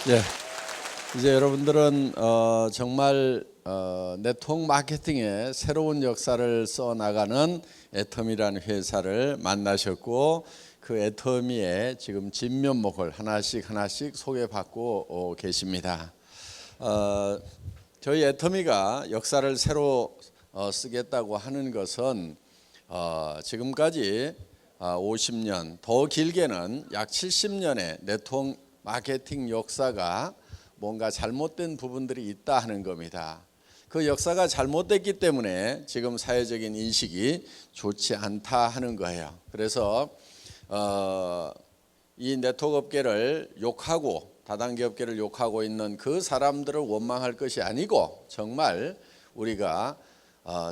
예, 이제 여러분들은 정말 네트워크 마케팅의 새로운 역사를 써나가는 애터미라는 회사를 만나셨고, 그 애터미의 지금 진면목을 하나씩 소개받고 계십니다. 저희 애터미가 역사를 새로 쓰겠다고 하는 것은 지금까지 50년, 더 길게는 약 70년의 네트워크 마케팅 역사가 뭔가 잘못된 부분들이 있다 하는 겁니다. 그 역사가 잘못됐기 때문에 지금 사회적인 인식이 좋지 않다 하는 거예요. 그래서 이 네트워크 업계를 욕하고 다단계 업계를 욕하고 있는 그 사람들을 원망할 것이 아니고 정말 우리가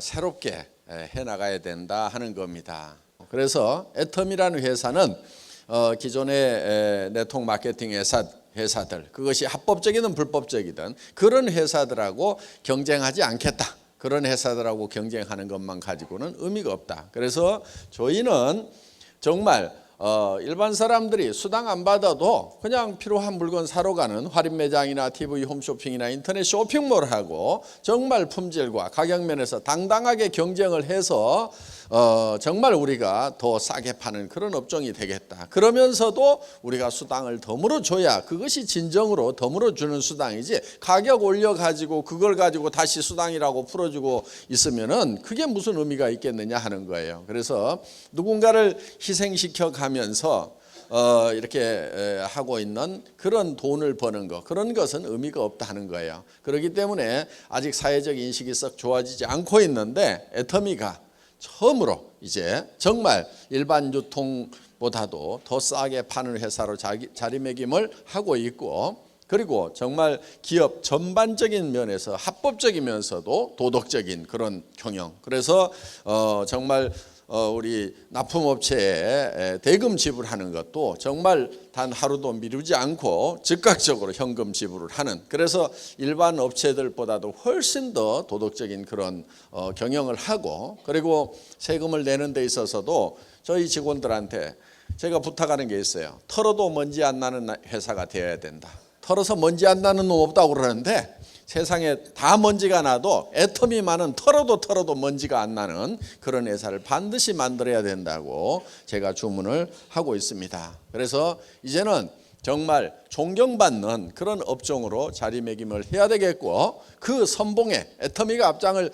새롭게 해나가야 된다 하는 겁니다. 그래서 애텀이라는 회사는 기존의 네트워크 마케팅 회사들, 그것이 합법적이든 불법적이든 그런 회사들하고 경쟁하지 않겠다. 그런 회사들하고 경쟁하는 것만 가지고는 의미가 없다. 그래서 저희는 정말 일반 사람들이 수당 안 받아도 그냥 필요한 물건 사러 가는 할인 매장이나 TV 홈쇼핑이나 인터넷 쇼핑몰하고 정말 품질과 가격 면에서 당당하게 경쟁을 해서 정말 우리가 더 싸게 파는 그런 업종이 되겠다. 그러면서도 우리가 수당을 덤으로 줘야 그것이 진정으로 덤으로 주는 수당이지, 가격 올려가지고 그걸 가지고 다시 수당이라고 풀어주고 있으면은 그게 무슨 의미가 있겠느냐 하는 거예요. 그래서 누군가를 희생시켜 가면서 이렇게 하고 있는 그런 돈을 버는 것, 그런 것은 의미가 없다 하는 거예요. 그렇기 때문에 아직 사회적 인식이 썩 좋아지지 않고 있는데, 애터미가 처음으로 이제 정말 일반 유통보다도 더 싸게 파는 회사로 자리매김을 하고 있고, 그리고 정말 기업 전반적인 면에서 합법적이면서도 도덕적인 그런 경영. 그래서 정말 우리 납품업체에 대금 지불하는 것도 정말 단 하루도 미루지 않고 즉각적으로 현금 지불을 하는, 그래서 일반 업체들보다도 훨씬 더 도덕적인 그런 경영을 하고, 그리고 세금을 내는 데 있어서도 저희 직원들한테 제가 부탁하는 게 있어요. 털어도 먼지 안 나는 회사가 되어야 된다. 털어서 먼지 안 나는 놈 없다고 그러는데, 세상에 다 먼지가 나도 애터미만은 털어도 먼지가 안 나는 그런 회사를 반드시 만들어야 된다고 제가 주문을 하고 있습니다. 그래서 이제는 정말 존경받는 그런 업종으로 자리매김을 해야 되겠고, 그 선봉에 애터미가 앞장을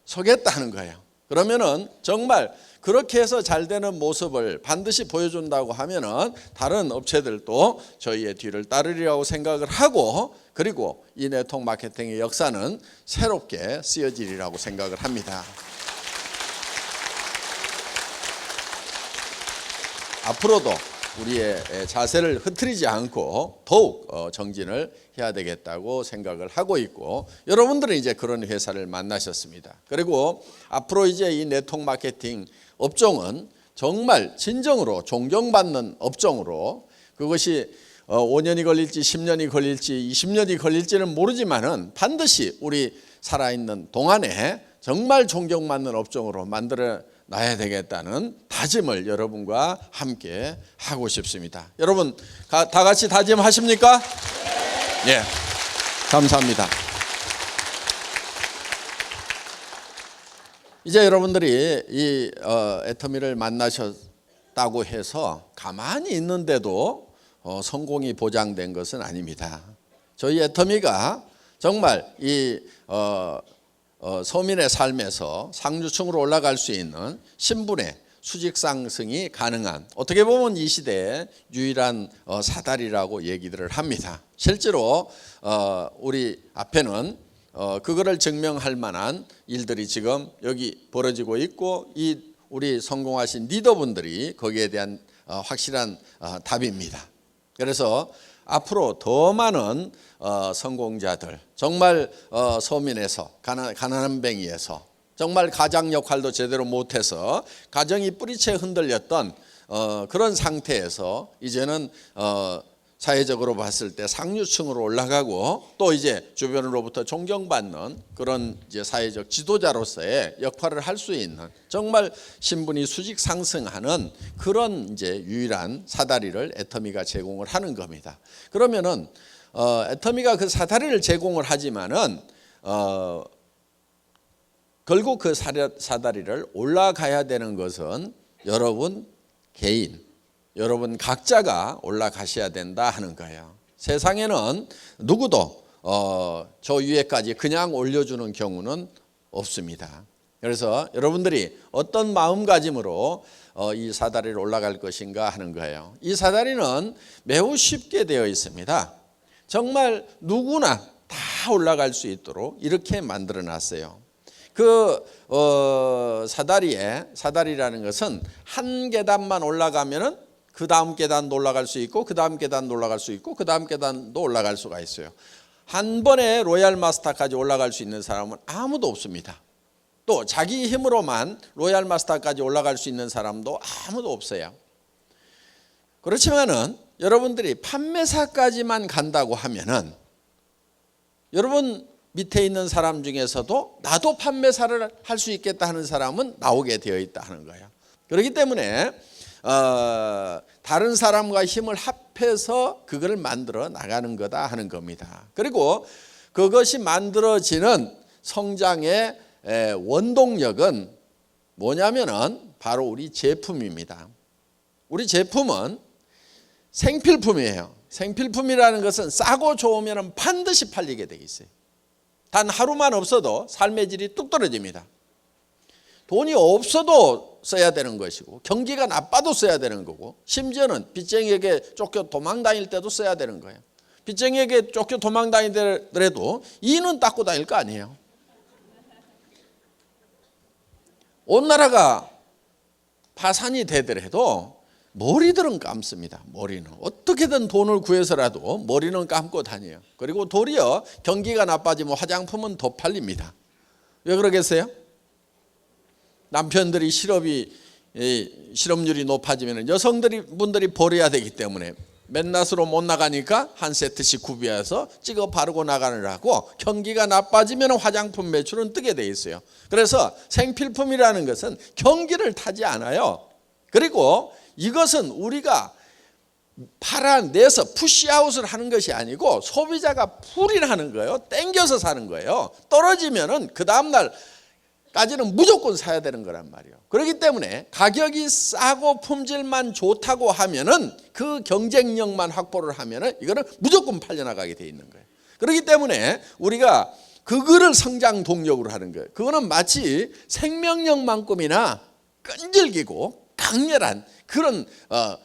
서겠다는 거예요. 그러면은 정말 그렇게 해서 잘 되는 모습을 반드시 보여준다고 하면은 다른 업체들도 저희의 뒤를 따르리라고 생각을 하고, 그리고 이 네트워크 마케팅의 역사는 새롭게 쓰여지리라고 생각을 합니다. 앞으로도 우리의 자세를 흐트리지 않고 더욱 정진을 해야 되겠다고 생각을 하고 있고, 여러분들은 이제 그런 회사를 만나셨습니다. 그리고 앞으로 이제 이 네트워크 마케팅 업종은 정말 진정으로 존경받는 업종으로, 그것이 5년이 걸릴지 10년이 걸릴지 20년이 걸릴지는 모르지만은 반드시 우리 살아있는 동안에 정말 존경받는 업종으로 만들어 놔야 되겠다는 다짐을 여러분과 함께 하고 싶습니다. 여러분 다 같이 다짐하십니까? 네, 감사합니다. 이제 여러분들이 이 애터미를 만나셨다고 해서 가만히 있는데도 성공이 보장된 것은 아닙니다. 저희 애터미가 정말 이 서민의 삶에서 상류층으로 올라갈 수 있는 신분의 수직 상승이 가능한, 어떻게 보면 이 시대의 유일한 사다리라고 얘기들을 합니다. 실제로 우리 앞에는 그거를 증명할 만한 일들이 지금 여기 벌어지고 있고, 이 우리 성공하신 리더분들이 거기에 대한 확실한 답입니다. 그래서 앞으로 더 많은 성공자들, 정말 서민에서 가난한 뱅이에서 정말 가장 역할도 제대로 못해서 가정이 뿌리채 흔들렸던 그런 상태에서 이제는 사회적으로 봤을 때 상류층으로 올라가고, 또 이제 주변으로부터 존경받는 그런 이제 사회적 지도자로서의 역할을 할 수 있는, 정말 신분이 수직 상승하는 그런 이제 유일한 사다리를 애터미가 제공을 하는 겁니다. 그러면은 애터미가 그 사다리를 제공을 하지만은 결국 그 사다리를 올라가야 되는 것은 여러분 개인, 여러분 각자가 올라가셔야 된다 하는 거예요. 세상에는 누구도 저 위에까지 그냥 올려주는 경우는 없습니다. 그래서 여러분들이 어떤 마음가짐으로 이 사다리를 올라갈 것인가 하는 거예요. 이 사다리는 매우 쉽게 되어 있습니다. 정말 누구나 다 올라갈 수 있도록 이렇게 만들어 놨어요. 그 사다리라는 것은 한 계단만 올라가면은 그 다음 계단도 올라갈 수 있고 그 다음 계단도 올라갈 수 있고 그 다음 계단도 올라갈 수가 있어요. 한 번에 로얄 마스터까지 올라갈 수 있는 사람은 아무도 없습니다. 또 자기 힘으로만 로얄 마스터까지 올라갈 수 있는 사람도 아무도 없어요. 그렇지만은 여러분들이 판매사까지만 간다고 하면은 여러분 밑에 있는 사람 중에서도 나도 판매사를 할 수 있겠다 하는 사람은 나오게 되어 있다 하는 거예요. 그렇기 때문에 다른 사람과 힘을 합해서 그걸 만들어 나가는 거다 하는 겁니다. 그리고 그것이 만들어지는 성장의 원동력은 뭐냐면은 바로 우리 제품입니다. 우리 제품은 생필품이에요. 생필품이라는 것은 싸고 좋으면 반드시 팔리게 되어 있어요. 단 하루만 없어도 삶의 질이 뚝 떨어집니다. 돈이 없어도 써야 되는 것이고 경기가 나빠도 써야 되는 거고 심지어는 빚쟁이에게 쫓겨 도망 다닐 때도 써야 되는 거예요. 빚쟁이에게 쫓겨 도망 다니더라도 이는 닦고 다닐 거 아니에요. 온 나라가 파산이 되더라도 머리들은 감습니다. 머리는 어떻게든 돈을 구해서라도 머리는 감고 다녀요. 그리고 도리어 경기가 나빠지면 화장품은 더 팔립니다. 왜 그러겠어요? 남편들이 실업률이 높아지면 여성분들이 버려야 되기 때문에 맨낯으로 못 나가니까 한 세트씩 구비해서 찍어 바르고 나가느라고 경기가 나빠지면 화장품 매출은 뜨게 돼 있어요. 그래서 생필품이라는 것은 경기를 타지 않아요. 그리고 이것은 우리가 팔아내서 푸시아웃을 하는 것이 아니고 소비자가 풀이하는 거예요. 땡겨서 사는 거예요. 떨어지면은 그 다음날 까지는 무조건 사야 되는 거란 말이에요. 그렇기 때문에 가격이 싸고 품질만 좋다고 하면은 그 경쟁력만 확보를 하면은 이거는 무조건 팔려나가게 돼 있는 거예요. 그렇기 때문에 우리가 그거를 성장 동력으로 하는 거예요. 그거는 마치 생명력만큼이나 끈질기고 강렬한 그런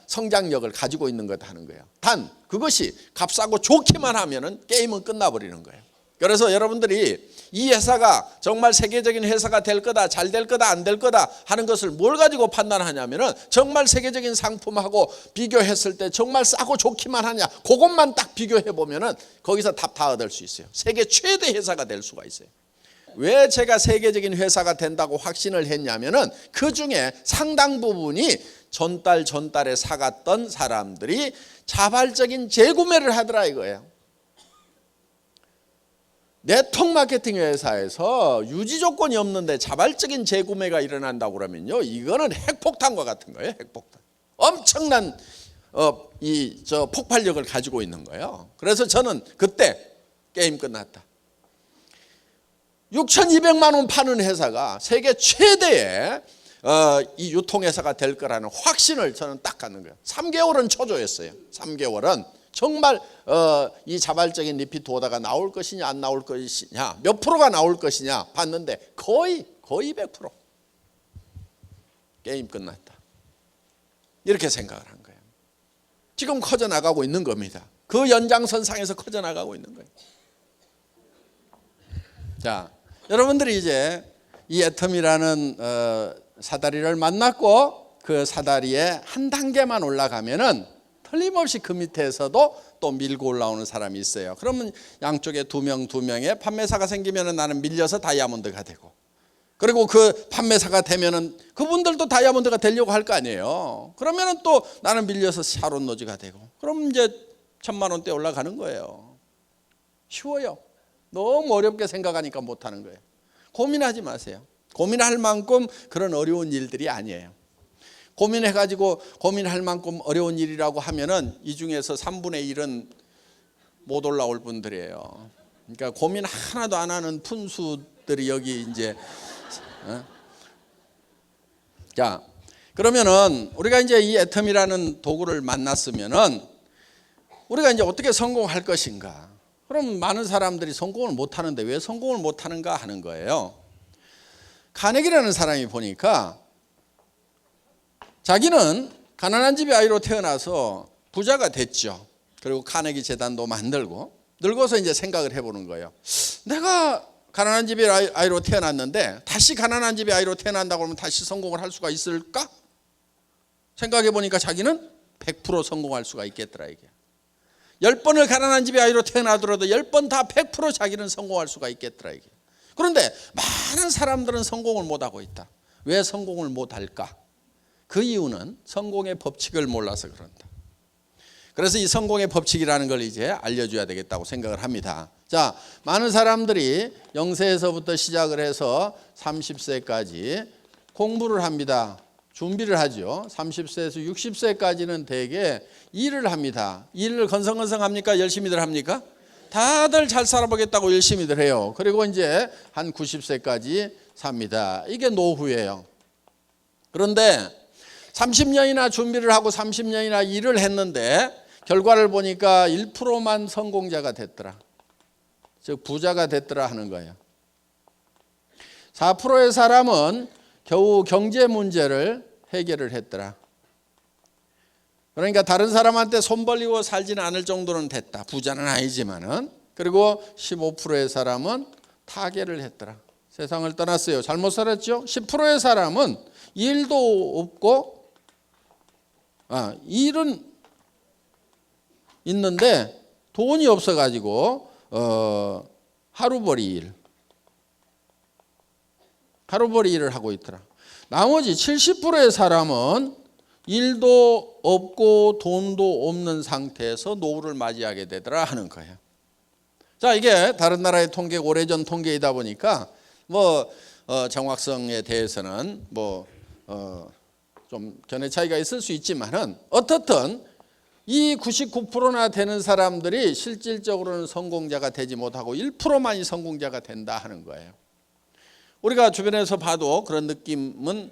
성장력을 가지고 있는 것 하는 거예요. 단 그것이 값싸고 좋기만 하면은 게임은 끝나버리는 거예요. 그래서 여러분들이 이 회사가 정말 세계적인 회사가 될 거다, 잘 될 거다, 안 될 거다 하는 것을 뭘 가지고 판단하냐면은 정말 세계적인 상품하고 비교했을 때 정말 싸고 좋기만 하냐, 그것만 딱 비교해 보면은 거기서 답 다 얻을 수 있어요. 세계 최대 회사가 될 수가 있어요. 왜 제가 세계적인 회사가 된다고 확신을 했냐면은 그 중에 상당 부분이 전달에 사갔던 사람들이 자발적인 재구매를 하더라 이거예요. 네트워크 마케팅 회사에서 유지 조건이 없는데 자발적인 재구매가 일어난다고 그러면요, 이거는 핵폭탄과 같은 거예요. 핵폭탄. 엄청난 폭발력을 가지고 있는 거예요. 그래서 저는 그때 게임 끝났다. 6,200만 원 파는 회사가 세계 최대의 이 유통회사가 될 거라는 확신을 저는 딱 갖는 거예요. 3개월은 초조했어요. 3개월은 정말 이 자발적인 리피트 오다가 나올 것이냐 안 나올 것이냐, 몇 프로가 나올 것이냐 봤는데 거의 100% 게임 끝났다. 이렇게 생각을 한 거예요. 지금 커져나가고 있는 겁니다. 그 연장선상에서 커져나가고 있는 거예요. 자, 여러분들이 이제 이 애텀이라는 사다리를 만났고 그 사다리에 한 단계만 올라가면은 틀림없이 그 밑에서도 또 밀고 올라오는 사람이 있어요. 그러면 양쪽에 두 명의 판매사가 생기면은 나는 밀려서 다이아몬드가 되고, 그리고 그 판매사가 되면은 그분들도 다이아몬드가 되려고 할 거 아니에요. 그러면은 또 나는 밀려서 샤론 노즈가 되고, 그럼 이제 1,000만 원대 올라가는 거예요. 쉬워요. 너무 어렵게 생각하니까 못하는 거예요. 고민하지 마세요. 고민할 만큼 그런 어려운 일들이 아니에요. 고민해가지고 고민할 만큼 어려운 일이라고 하면은 이 중에서 3분의 1은 못 올라올 분들이에요. 그러니까 고민 하나도 안 하는 푼수들이 여기 이제 자, 그러면은 우리가 이제 이 애텀이라는 도구를 만났으면은 우리가 이제 어떻게 성공할 것인가? 그럼 많은 사람들이 성공을 못 하는데 왜 성공을 못 하는가 하는 거예요. 카네기라는 사람이 보니까 자기는 가난한 집의 아이로 태어나서 부자가 됐죠. 그리고 카네기 재단도 만들고 늙어서 이제 생각을 해보는 거예요. 내가 가난한 집의 아이로 태어났는데 다시 가난한 집의 아이로 태어난다고 하면 다시 성공을 할 수가 있을까? 생각해 보니까 자기는 100% 성공할 수가 있겠더라 이게. 10번을 가난한 집의 아이로 태어나더라도 10번 다 100% 자기는 성공할 수가 있겠더라 이게. 그런데 많은 사람들은 성공을 못하고 있다. 왜 성공을 못할까? 그 이유는 성공의 법칙을 몰라서 그런다. 그래서 이 성공의 법칙이라는 걸 이제 알려줘야 되겠다고 생각을 합니다. 자, 많은 사람들이 0세에서부터 시작을 해서 30세까지 공부를 합니다. 준비를 하죠. 30세에서 60세까지는 대개 일을 합니다. 일을 건성건성합니까? 열심히들 합니까? 다들 잘 살아보겠다고 열심히들 해요. 그리고 이제 한 90세까지 삽니다. 이게 노후예요. 그런데 30년이나 준비를 하고 30년이나 일을 했는데 결과를 보니까 1%만 성공자가 됐더라. 즉 부자가 됐더라 하는 거예요. 4%의 사람은 겨우 경제 문제를 해결을 했더라. 그러니까 다른 사람한테 손 벌리고 살지는 않을 정도는 됐다. 부자는 아니지만은. 그리고 15%의 사람은 타계를 했더라. 세상을 떠났어요. 잘못 살았죠. 10%의 사람은 일도 없고 일은 있는데 돈이 없어가지고 하루벌이 일을 하고 있더라. 나머지 70%의 사람은 일도 없고 돈도 없는 상태에서 노후를 맞이하게 되더라 하는 거예요. 자, 이게 다른 나라의 통계, 오래전 통계이다 보니까 정확성에 대해서는 좀 견해 차이가 있을 수 있지만은 어떻든 이 99%나 되는 사람들이 실질적으로는 성공자가 되지 못하고 1%만이 성공자가 된다 하는 거예요. 우리가 주변에서 봐도 그런 느낌은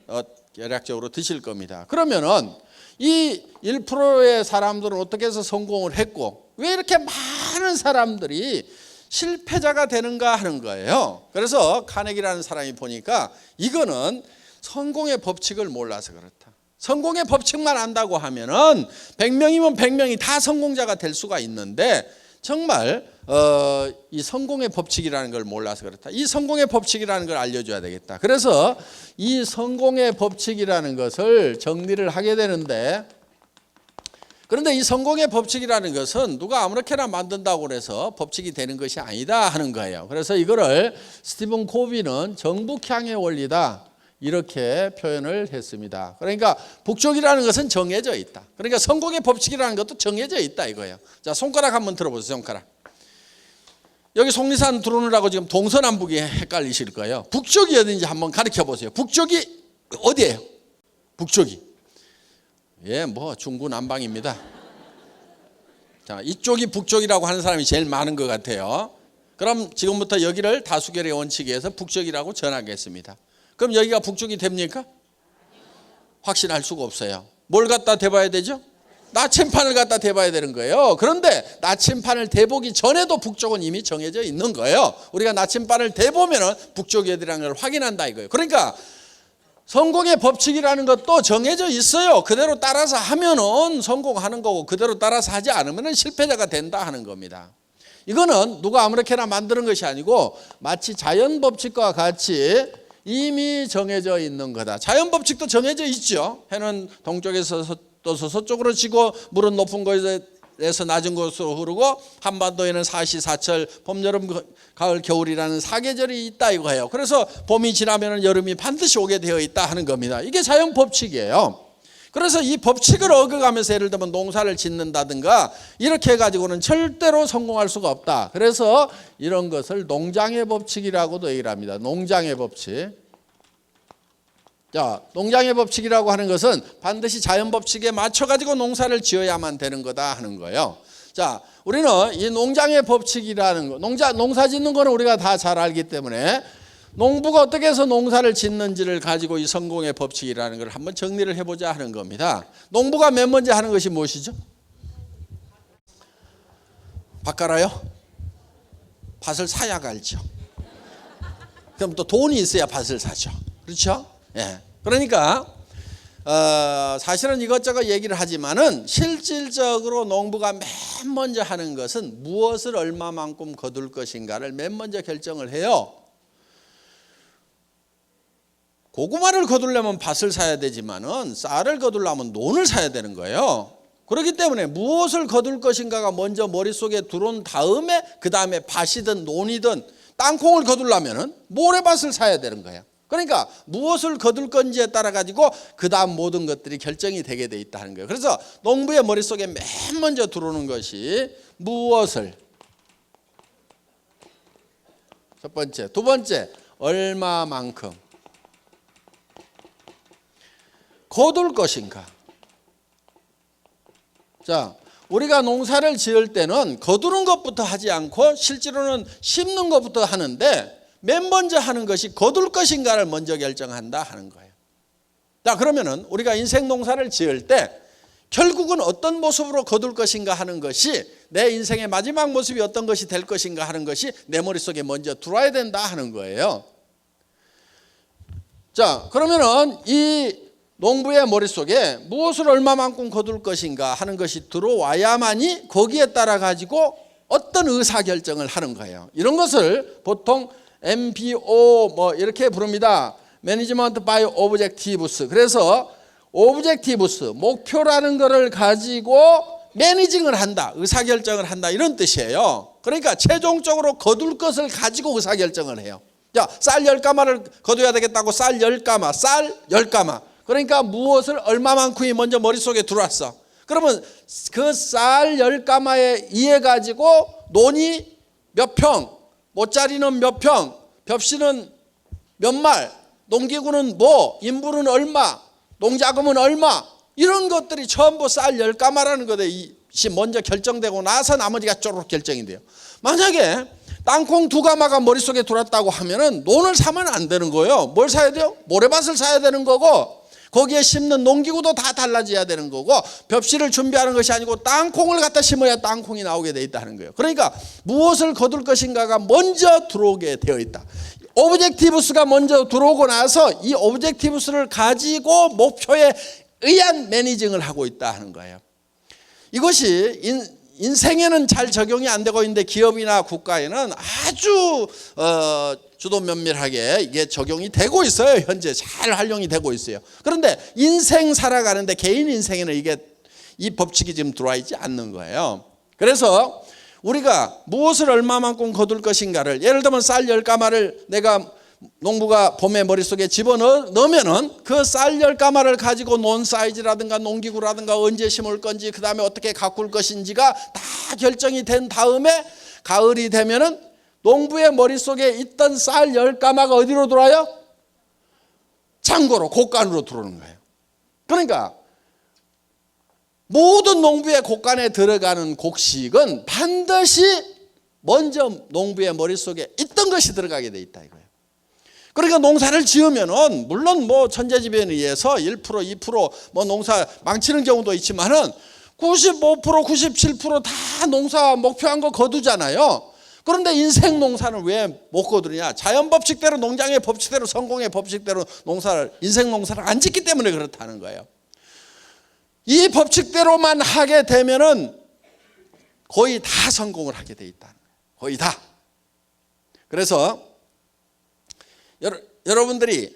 대략적으로 드실 겁니다. 그러면은 이 1%의 사람들은 어떻게 해서 성공을 했고 왜 이렇게 많은 사람들이 실패자가 되는가 하는 거예요. 그래서 카네기라는 사람이 보니까 이거는 성공의 법칙을 몰라서 그렇다. 성공의 법칙만 안다고 하면은 100명이면 100명이 다 성공자가 될 수가 있는데 정말 이 성공의 법칙이라는 걸 몰라서 그렇다. 이 성공의 법칙이라는 걸 알려줘야 되겠다. 그래서 이 성공의 법칙이라는 것을 정리를 하게 되는데 그런데 이 성공의 법칙이라는 것은 누가 아무렇게나 만든다고 해서 법칙이 되는 것이 아니다 하는 거예요. 그래서 이거를 스티븐 코비는 정북향의 원리다 이렇게 표현을 했습니다. 그러니까 북쪽이라는 것은 정해져 있다. 그러니까 성공의 법칙이라는 것도 정해져 있다 이거예요. 자, 손가락 한번 들어보세요. 손가락. 여기 속리산 들어오느라고 지금 동서남북이 헷갈리실 거예요. 북쪽이 어딘지 한번 가르쳐 보세요. 북쪽이 어디예요? 북쪽이. 중구난방입니다. 자, 이쪽이 북쪽이라고 하는 사람이 제일 많은 것 같아요. 그럼 지금부터 여기를 다수결의 원칙에 의해서 북쪽이라고 정하겠습니다. 그럼 여기가 북쪽이 됩니까? 확신할 수가 없어요. 뭘 갖다 대봐야 되죠? 나침판을 갖다 대봐야 되는 거예요. 그런데 나침판을 대보기 전에도 북쪽은 이미 정해져 있는 거예요. 우리가 나침판을 대보면 북쪽이 어디라는 걸 확인한다 이거예요. 그러니까 성공의 법칙이라는 것도 정해져 있어요. 그대로 따라서 하면은 성공하는 거고 그대로 따라서 하지 않으면 실패자가 된다 하는 겁니다. 이거는 누가 아무렇게나 만드는 것이 아니고 마치 자연 법칙과 같이 이미 정해져 있는 거다. 자연 법칙도 정해져 있죠. 해는 동쪽에서 떠서 서쪽으로 지고 물은 높은 곳에서 낮은 곳으로 흐르고 한반도에는 사시사철 봄, 여름, 가을, 겨울이라는 사계절이 있다 이거예요. 그래서 봄이 지나면 여름이 반드시 오게 되어 있다 하는 겁니다. 이게 자연 법칙이에요. 그래서 이 법칙을 어겨가면서 예를 들면 농사를 짓는다든가 이렇게 해가지고는 절대로 성공할 수가 없다. 그래서 이런 것을 농장의 법칙이라고도 얘기를 합니다. 농장의 법칙. 자, 농장의 법칙이라고 하는 것은 반드시 자연 법칙에 맞춰가지고 농사를 지어야만 되는 거다 하는 거예요. 자, 우리는 이 농장의 법칙이라는 거, 농사 짓는 거는 우리가 다 잘 알기 때문에 농부가 어떻게 해서 농사를 짓는지를 가지고 이 성공의 법칙이라는 걸 한번 정리를 해보자 하는 겁니다. 농부가 맨 먼저 하는 것이 무엇이죠? 밭 갈아요? 밭을 사야 갈죠. 그럼 또 돈이 있어야 밭을 사죠. 그렇죠? 예. 그러니까 사실은 이것저것 얘기를 하지만은 실질적으로 농부가 맨 먼저 하는 것은 무엇을 얼마만큼 거둘 것인가를 맨 먼저 결정을 해요. 고구마를 거두려면 밭을 사야 되지만은 쌀을 거두려면 논을 사야 되는 거예요. 그렇기 때문에 무엇을 거둘 것인가가 먼저 머릿속에 들어온 다음에 그 다음에 밭이든 논이든 땅콩을 거두려면은 모래밭을 사야 되는 거예요. 그러니까 무엇을 거둘 건지에 따라 가지고 그 다음 모든 것들이 결정이 되게 돼 있다는 거예요. 그래서 농부의 머릿속에 맨 먼저 들어오는 것이 무엇을, 첫 번째, 두 번째, 얼마만큼 거둘 것인가. 자, 우리가 농사를 지을 때는 거두는 것부터 하지 않고 실제로는 심는 것부터 하는데 맨 먼저 하는 것이 거둘 것인가를 먼저 결정한다 하는 거예요. 자, 그러면은 우리가 인생 농사를 지을 때 결국은 어떤 모습으로 거둘 것인가 하는 것이, 내 인생의 마지막 모습이 어떤 것이 될 것인가 하는 것이 내 머릿속에 먼저 들어와야 된다 하는 거예요. 자, 그러면은 이 농부의 머릿속에 무엇을 얼마만큼 거둘 것인가 하는 것이 들어와야만이 거기에 따라 가지고 어떤 의사결정을 하는 거예요. 이런 것을 보통 MBO 뭐 이렇게 부릅니다. Management by Objectives. 그래서 Objectives, 목표라는 것을 가지고 매니징을 한다, 의사결정을 한다, 이런 뜻이에요. 그러니까 최종적으로 거둘 것을 가지고 의사결정을 해요. 자, 쌀 10가마를 거둬야 되겠다고 쌀 10가마, 쌀 10가마. 그러니까 무엇을 얼마만큼이 먼저 머릿속에 들어왔어. 그러면 그 쌀 10가마에 의해 가지고 논이 몇 평, 모짜리는 몇 평, 벽시는 몇 말, 농기구는 뭐, 인부는 얼마, 농자금은 얼마, 이런 것들이 전부 쌀 10가마라는 것이 먼저 결정되고 나서 나머지가 쪼록 결정이 돼요. 만약에 땅콩 2가마가 머릿속에 들어왔다고 하면은 논을 사면 안 되는 거예요. 뭘 사야 돼요? 모래밭을 사야 되는 거고, 거기에 심는 농기구도 다 달라져야 되는 거고, 벽시를 준비하는 것이 아니고 땅콩을 갖다 심어야 땅콩이 나오게 돼 있다는 거예요. 그러니까 무엇을 거둘 것인가가 먼저 들어오게 되어 있다. 오브젝티브스가 먼저 들어오고 나서 이 오브젝티브스를 가지고 목표에 의한 매니징을 하고 있다 하는 거예요. 이것이 인생에는 잘 적용이 안 되고 있는데 기업이나 국가에는 아주 주도 면밀하게 이게 적용이 되고 있어요. 현재 잘 활용이 되고 있어요. 그런데 인생 살아가는데 개인 인생에는 이게 이 법칙이 지금 들어와 있지 않는 거예요. 그래서 우리가 무엇을 얼마만큼 거둘 것인가를, 예를 들면 쌀 10가마를 내가 농부가 봄에 머릿속에 집어넣으면은 그 쌀 10가마를 가지고 논 사이즈라든가 농기구라든가 언제 심을 건지 그 다음에 어떻게 가꿀 것인지가 다 결정이 된 다음에 가을이 되면은 농부의 머릿속에 있던 쌀 10가마가 어디로 들어와요? 창고로, 곡간으로 들어오는 거예요. 그러니까 모든 농부의 곡간에 들어가는 곡식은 반드시 먼저 농부의 머릿속에 있던 것이 들어가게 돼 있다 이거예요. 그러니까 농사를 지으면은 물론 뭐 천재지변에 의해서 1%, 2% 뭐 농사 망치는 경우도 있지만은 95%, 97% 다 농사 목표한 거 거두잖아요. 그런데 인생 농사는 왜 못 거두느냐? 자연 법칙대로, 농장의 법칙대로, 성공의 법칙대로 인생 농사를 안 짓기 때문에 그렇다는 거예요. 이 법칙대로만 하게 되면은 거의 다 성공을 하게 돼 있다는 거예요. 거의 다. 그래서 여러분들이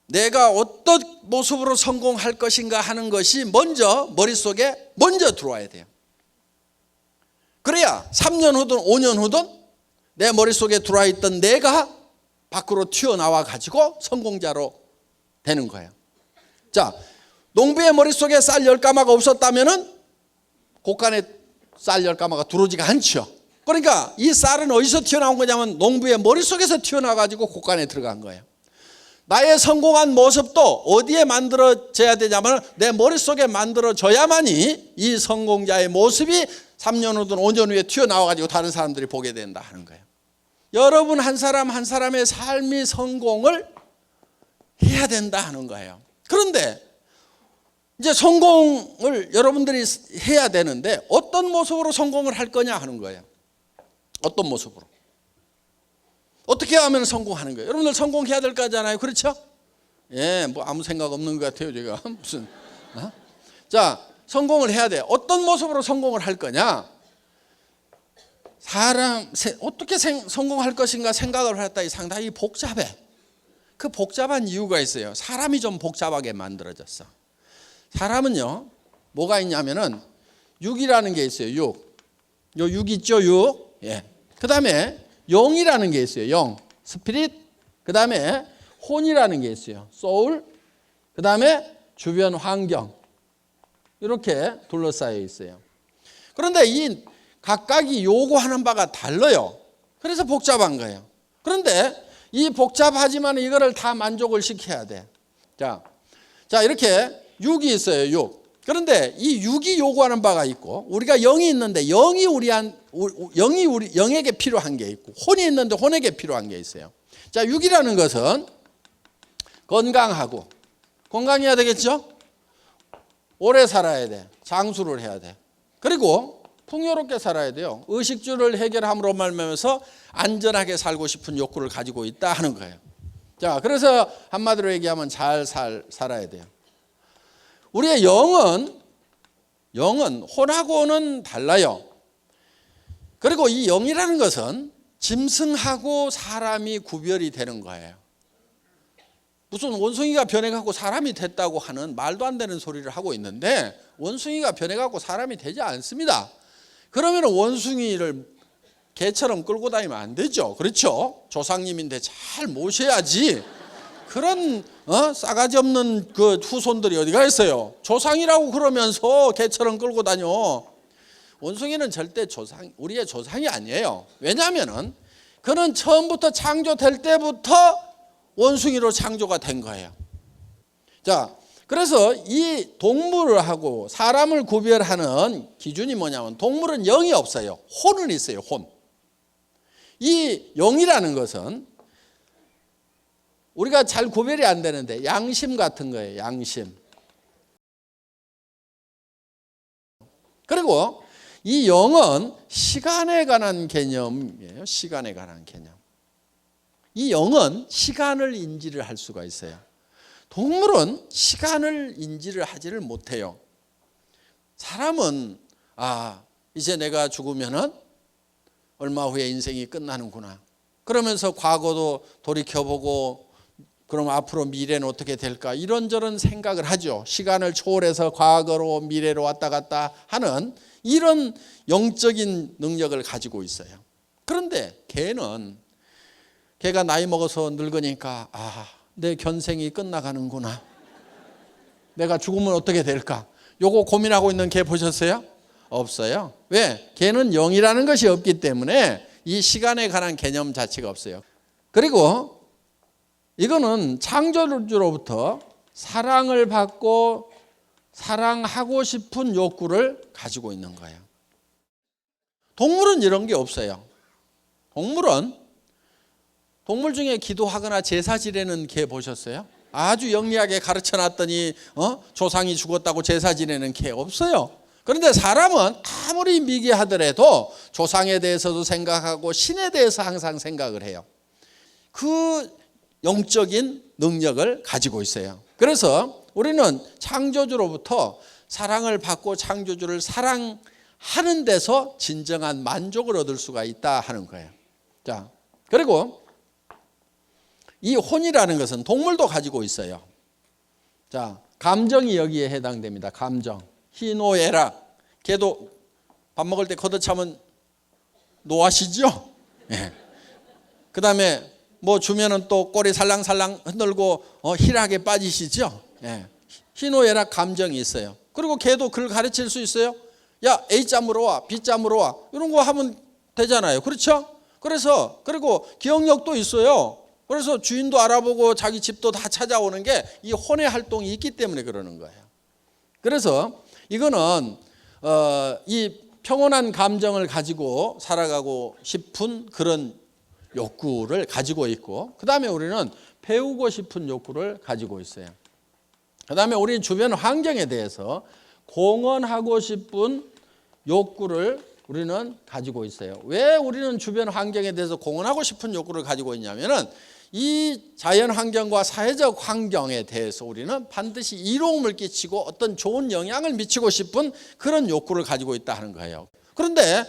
내가 어떤 모습으로 성공할 것인가 하는 것이 먼저 머릿속에 먼저 들어와야 돼요. 그래야 3년 후든 5년 후든 내 머릿속에 들어와 있던 내가 밖으로 튀어나와 가지고 성공자로 되는 거예요. 자, 농부의 머릿속에 쌀 10가마가 없었다면은 곡간에 쌀 10가마가 들어오지가 않죠. 그러니까 이 쌀은 어디서 튀어나온 거냐면 농부의 머릿속에서 튀어나와 가지고 곡간에 들어간 거예요. 나의 성공한 모습도 어디에 만들어져야 되냐면 내 머릿속에 만들어져야만이 이 성공자의 모습이 3년 후든 5년 후에 튀어나와가지고 다른 사람들이 보게 된다 하는 거예요. 여러분 한 사람 한 사람의 삶이 성공을 해야 된다 하는 거예요. 그런데 이제 성공을 여러분들이 해야 되는데 어떤 모습으로 성공을 할 거냐 하는 거예요. 어떤 모습으로. 어떻게 하면 성공하는 거예요? 여러분들 성공해야 될 거잖아요. 그렇죠? 예, 뭐 아무 생각 없는 것 같아요, 제가. 무슨. 자, 성공을 해야 돼. 어떤 모습으로 성공을 할 거냐? 어떻게 성공할 것인가 생각을 했다. 상당히 복잡해. 그 복잡한 이유가 있어요. 사람이 좀 복잡하게 만들어졌어. 사람은요, 뭐가 있냐면은 6이라는 게 있어요. 6. 요 6 있죠, 6. 예. 그 다음에 영이라는 게 있어요. 영, 스피릿. 그 다음에 혼이라는 게 있어요. 소울. 그 다음에 주변 환경. 이렇게 둘러싸여 있어요. 그런데 이 각각이 요구하는 바가 달라요. 그래서 복잡한 거예요. 그런데 이 복잡하지만 이거를 다 만족을 시켜야 돼. 자 이렇게 6이 있어요. 6. 그런데 이 6이 요구하는 바가 있고 우리가 0이 있는데 0이 영에게 필요한 게 있고 혼이 있는데 혼에게 필요한 게 있어요. 자, 6이라는 것은 건강해야 되겠죠? 오래 살아야 돼. 장수를 해야 돼. 그리고 풍요롭게 살아야 돼요. 의식주를 해결함으로 말미암아서 안전하게 살고 싶은 욕구를 가지고 있다 하는 거예요. 자, 그래서 한마디로 얘기하면 잘 살아야 돼요. 우리의 영은 혼하고는 달라요. 그리고 이 영이라는 것은 짐승하고 사람이 구별이 되는 거예요. 무슨 원숭이가 변해갖고 사람이 됐다고 하는 말도 안 되는 소리를 하고 있는데 원숭이가 변해갖고 사람이 되지 않습니다. 그러면 원숭이를 개처럼 끌고 다니면 안 되죠. 그렇죠? 조상님인데 잘 모셔야지. 그런 싸가지 없는 그 후손들이 어디가 있어요? 조상이라고 그러면서 개처럼 끌고 다녀. 원숭이는 절대 우리의 조상이 아니에요. 왜냐하면은 그는 처음부터 창조될 때부터 원숭이로 창조가 된 거예요. 자, 그래서 이 동물하고 사람을 구별하는 기준이 뭐냐면 동물은 영이 없어요. 혼은 있어요. 혼. 이 영이라는 것은 우리가 잘 구별이 안 되는데 양심 같은 거예요. 양심. 그리고 이 영은 시간에 관한 개념이에요. 시간에 관한 개념. 이 영은 시간을 인지를 할 수가 있어요. 동물은 시간을 인지를 하지를 못해요. 사람은 이제 내가 죽으면은 얼마 후에 인생이 끝나는구나. 그러면서 과거도 돌이켜보고 그럼 앞으로 미래는 어떻게 될까 이런저런 생각을 하죠. 시간을 초월해서 과거로 미래로 왔다 갔다 하는 이런 영적인 능력을 가지고 있어요. 그런데 걔가 나이 먹어서 늙으니까 내 견생이 끝나가는구나. 내가 죽으면 어떻게 될까? 요거 고민하고 있는 걔 보셨어요? 없어요. 왜? 걔는 영이라는 것이 없기 때문에 이 시간에 관한 개념 자체가 없어요. 그리고 이거는 창조주로부터 사랑을 받고 사랑하고 싶은 욕구를 가지고 있는 거예요. 동물은 이런 게 없어요. 동물 중에 기도하거나 제사 지내는 개 보셨어요? 아주 영리하게 가르쳐놨더니 조상이 죽었다고 제사 지내는 개 없어요. 그런데 사람은 아무리 미개하더라도 조상에 대해서도 생각하고 신에 대해서 항상 생각을 해요. 그 영적인 능력을 가지고 있어요. 그래서 우리는 창조주로부터 사랑을 받고 창조주를 사랑하는 데서 진정한 만족을 얻을 수가 있다 하는 거예요. 자, 그리고 이 혼이라는 것은 동물도 가지고 있어요. 자, 감정이 여기에 해당됩니다. 감정. 희노애락. 걔도 밥 먹을 때 걷어차면 노하시죠? 예. 그 다음에 뭐 주면은 또 꼬리 살랑살랑 흔들고 힐하게 빠지시죠? 예. 희노애락 감정이 있어요. 그리고 걔도 그걸 가르칠 수 있어요. 야, A짬으로 와, B짬으로 와. 이런 거 하면 되잖아요. 그렇죠? 그리고 기억력도 있어요. 그래서 주인도 알아보고 자기 집도 다 찾아오는 게 이 혼의 활동이 있기 때문에 그러는 거예요. 그래서 이거는 이 평온한 감정을 가지고 살아가고 싶은 그런 욕구를 가지고 있고, 그 다음에 우리는 배우고 싶은 욕구를 가지고 있어요. 그 다음에 우리는 주변 환경에 대해서 공헌하고 싶은 욕구를 우리는 가지고 있어요. 왜 우리는 주변 환경에 대해서 공헌하고 싶은 욕구를 가지고 있냐면은 이 자연 환경과 사회적 환경에 대해서 우리는 반드시 이로움을 끼치고 어떤 좋은 영향을 미치고 싶은 그런 욕구를 가지고 있다 하는 거예요. 그런데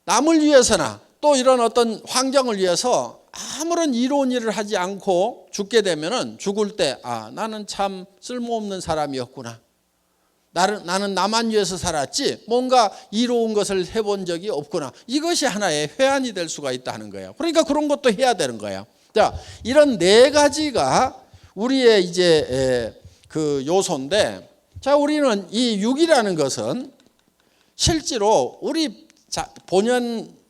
남을 위해서나 또 이런 어떤 환경을 위해서 아무런 이로운 일을 하지 않고 죽게 되면은 죽을 때 나는 참 쓸모없는 사람이었구나. 나는 나만 위해서 살았지 뭔가 이로운 것을 해본 적이 없구나. 이것이 하나의 회한이 될 수가 있다는 거예요. 그러니까 그런 것도 해야 되는 거예요. 자, 이런 네 가지가 우리의 이제 그 요소인데, 자, 우리는 이 육이라는 것은 실제로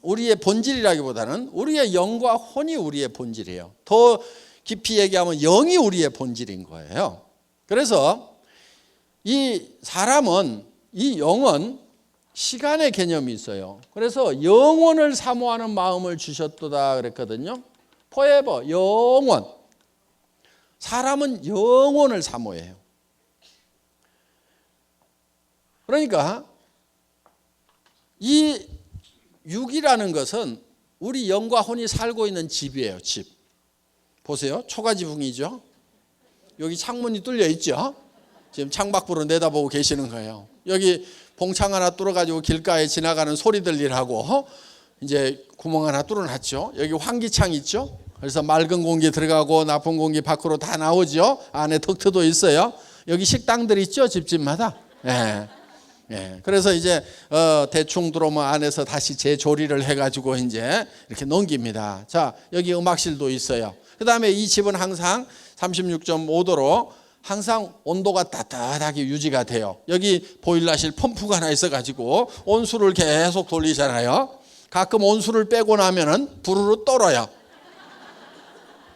우리의 본질이라기보다는 우리의 영과 혼이 우리의 본질이에요. 더 깊이 얘기하면 영이 우리의 본질인 거예요. 그래서 이 사람은, 이 영은 시간의 개념이 있어요. 그래서 영원을 사모하는 마음을 주셨도다 그랬거든요. forever, 영원. 사람은 영원을 사모해요. 그러니까 이 육이라는 것은 우리 영과 혼이 살고 있는 집이에요. 집. 보세요. 초가지붕이죠. 여기 창문이 뚫려 있죠. 지금 창밖으로 내다보고 계시는 거예요. 여기 봉창 하나 뚫어가지고 길가에 지나가는 소리 들리라고 이제 구멍 하나 뚫어놨죠. 여기 환기창 있죠. 그래서 맑은 공기 들어가고 나쁜 공기 밖으로 다 나오죠. 안에 덕트도 있어요. 여기 식당들 있죠. 집집마다. 그래서 이제 대충 들어오면 안에서 다시 재조리를 해가지고 이제 이렇게 넘깁니다. 자, 여기 음악실도 있어요. 그 다음에 이 집은 항상 36.5도로 항상 온도가 따뜻하게 유지가 돼요. 여기 보일러실 펌프가 하나 있어가지고 온수를 계속 돌리잖아요. 가끔 온수를 빼고 나면은 부르르 떨어요.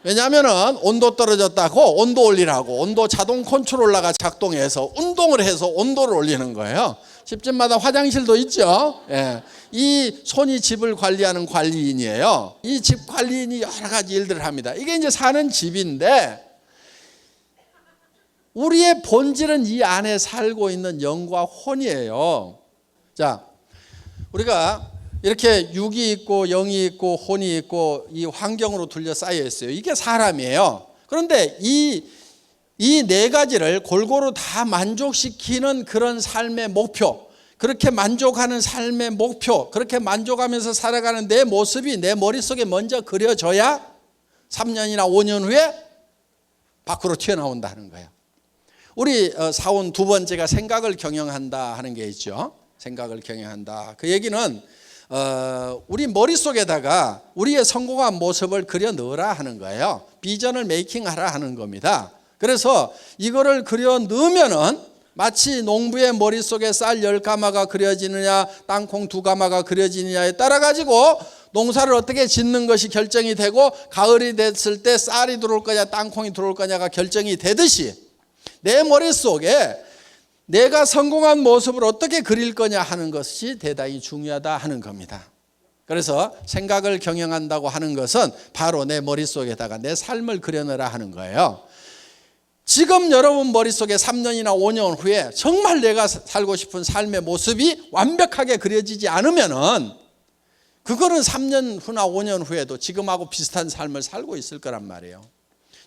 왜냐하면은 온도 떨어졌다고 온도 올리라고 온도 자동 컨트롤러가 작동해서 운동을 해서 온도를 올리는 거예요. 집집마다 화장실도 있죠. 이 손이 집을 관리하는 관리인이에요. 이 집 관리인이 여러 가지 일들을 합니다. 이게 이제 사는 집인데 우리의 본질은 이 안에 살고 있는 영과 혼이에요. 자, 우리가 이렇게 육이 있고 영이 있고 혼이 있고 이 환경으로 둘러싸여 있어요. 이게 사람이에요. 그런데 이 네 가지를 골고루 다 만족시키는 그런 삶의 목표, 그렇게 만족하는 삶의 목표, 그렇게 만족하면서 살아가는 내 모습이 내 머릿속에 먼저 그려져야 3년이나 5년 후에 밖으로 튀어나온다는 거예요. 우리 사원 두 번째가 생각을 경영한다 하는 게 있죠. 생각을 경영한다. 그 얘기는 우리 머릿속에다가 우리의 성공한 모습을 그려 넣으라 하는 거예요. 비전을 메이킹하라 하는 겁니다. 그래서 이거를 그려 넣으면은 마치 농부의 머릿속에 쌀 10가마가 그려지느냐 땅콩 2가마가 그려지느냐에 따라 가지고 농사를 어떻게 짓는 것이 결정이 되고 가을이 됐을 때 쌀이 들어올 거냐 땅콩이 들어올 거냐가 결정이 되듯이 내 머릿속에 내가 성공한 모습을 어떻게 그릴 거냐 하는 것이 대단히 중요하다 하는 겁니다. 그래서 생각을 경영한다고 하는 것은 바로 내 머릿속에다가 내 삶을 그려넣으라 하는 거예요. 지금 여러분 머릿속에 3년이나 5년 후에 정말 내가 살고 싶은 삶의 모습이 완벽하게 그려지지 않으면은 그거는 3년 후나 5년 후에도 지금하고 비슷한 삶을 살고 있을 거란 말이에요.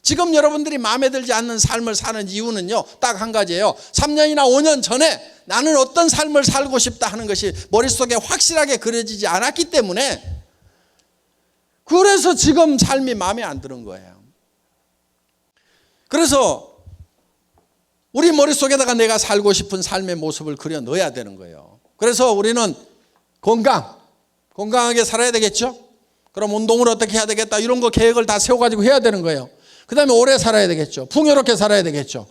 지금 여러분들이 마음에 들지 않는 삶을 사는 이유는요, 딱 한 가지예요. 3년이나 5년 전에 나는 어떤 삶을 살고 싶다 하는 것이 머릿속에 확실하게 그려지지 않았기 때문에 그래서 지금 삶이 마음에 안 드는 거예요. 그래서 우리 머릿속에다가 내가 살고 싶은 삶의 모습을 그려 넣어야 되는 거예요. 그래서 우리는 건강하게 살아야 되겠죠? 그럼 운동을 어떻게 해야 되겠다 이런 거 계획을 다 세워가지고 해야 되는 거예요. 그 다음에 오래 살아야 되겠죠. 풍요롭게 살아야 되겠죠.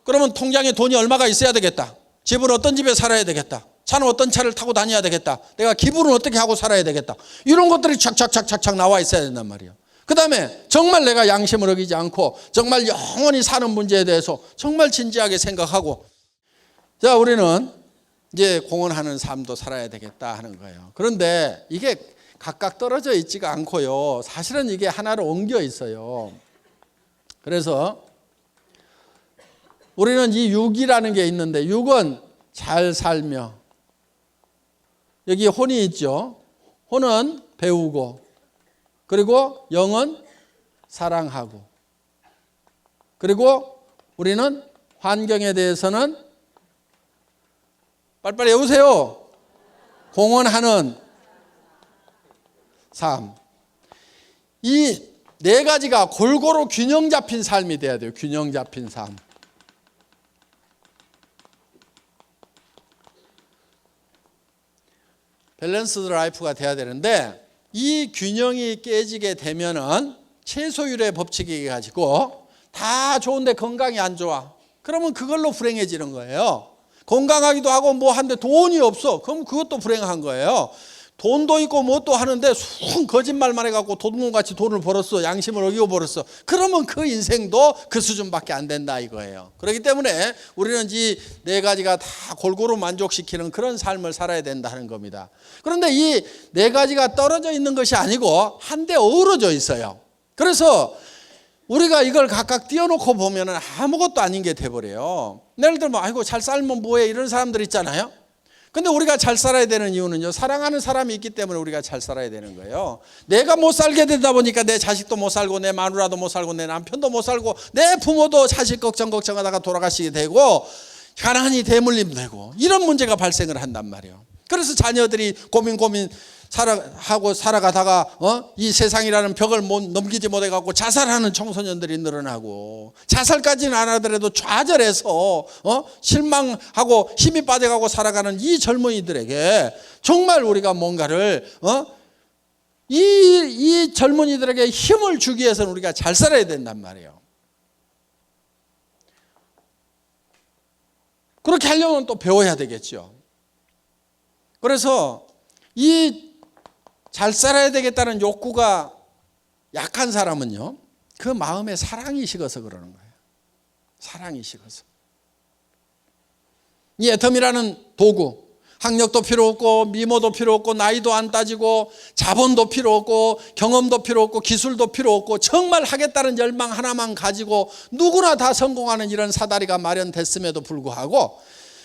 그러면 통장에 돈이 얼마가 있어야 되겠다. 집은 어떤 집에 살아야 되겠다. 차는 어떤 차를 타고 다녀야 되겠다. 내가 기부는 어떻게 하고 살아야 되겠다. 이런 것들이 착착착착 나와 있어야 된단 말이에요. 그 다음에 정말 내가 양심을 어기지 않고 정말 영원히 사는 문제에 대해서 정말 진지하게 생각하고, 자, 우리는 이제 공헌하는 삶도 살아야 되겠다 하는 거예요. 그런데 이게 각각 떨어져 있지가 않고요. 사실은 이게 하나로 엉겨 있어요. 그래서 우리는 이 육이라는 게 있는데, 육은 잘 살며, 여기 혼이 있죠. 혼은 배우고, 그리고 영은 사랑하고, 그리고 우리는 환경에 대해서는 빨리빨리 외우세요. 공헌하는 삶. 이 네 가지가 골고루 균형 잡힌 삶이 돼야 돼요. 균형 잡힌 삶. 밸런스드 라이프가 돼야 되는데, 이 균형이 깨지게 되면은 최소율의 법칙이 가지고 다 좋은데 건강이 안 좋아. 그러면 그걸로 불행해지는 거예요. 건강하기도 하고 뭐 한데 돈이 없어. 그럼 그것도 불행한 거예요. 돈도 있고 뭣도 하는데 순 거짓말만 해갖고 도둑놈같이 돈을 벌었어. 양심을 어기고 벌었어. 그러면 그 인생도 그 수준밖에 안 된다 이거예요. 그렇기 때문에 우리는 이 네 가지가 다 골고루 만족시키는 그런 삶을 살아야 된다는 겁니다. 그런데 이 네 가지가 떨어져 있는 것이 아니고 한데 어우러져 있어요. 그래서 우리가 이걸 각각 띄워놓고 보면 아무것도 아닌 게 돼버려요. 예를 들면 아이고 잘 살면 뭐해 이런 사람들 있잖아요. 근데 우리가 잘 살아야 되는 이유는요, 사랑하는 사람이 있기 때문에 우리가 잘 살아야 되는 거예요. 내가 못 살게 되다 보니까 내 자식도 못 살고 내 마누라도 못 살고 내 남편도 못 살고 내 부모도 자식 걱정하다가 돌아가시게 되고 가난이 대물림 되고 이런 문제가 발생을 한단 말이에요. 그래서 자녀들이 고민 살아가다가 이 세상이라는 벽을 넘기지 못해갖고 자살하는 청소년들이 늘어나고, 자살까지는 안 하더라도 좌절해서 실망하고 힘이 빠져가고 살아가는 이 젊은이들에게 정말 우리가 뭔가를 이 젊은이들에게 힘을 주기 위해서는 우리가 잘 살아야 된단 말이에요. 그렇게 하려면 또 배워야 되겠죠. 그래서 이 잘 살아야 되겠다는 욕구가 약한 사람은요, 그 마음에 사랑이 식어서 그러는 거예요. 사랑이 식어서. 이 애텀이라는 도구, 학력도 필요 없고 미모도 필요 없고 나이도 안 따지고 자본도 필요 없고 경험도 필요 없고 기술도 필요 없고 정말 하겠다는 열망 하나만 가지고 누구나 다 성공하는 이런 사다리가 마련됐음에도 불구하고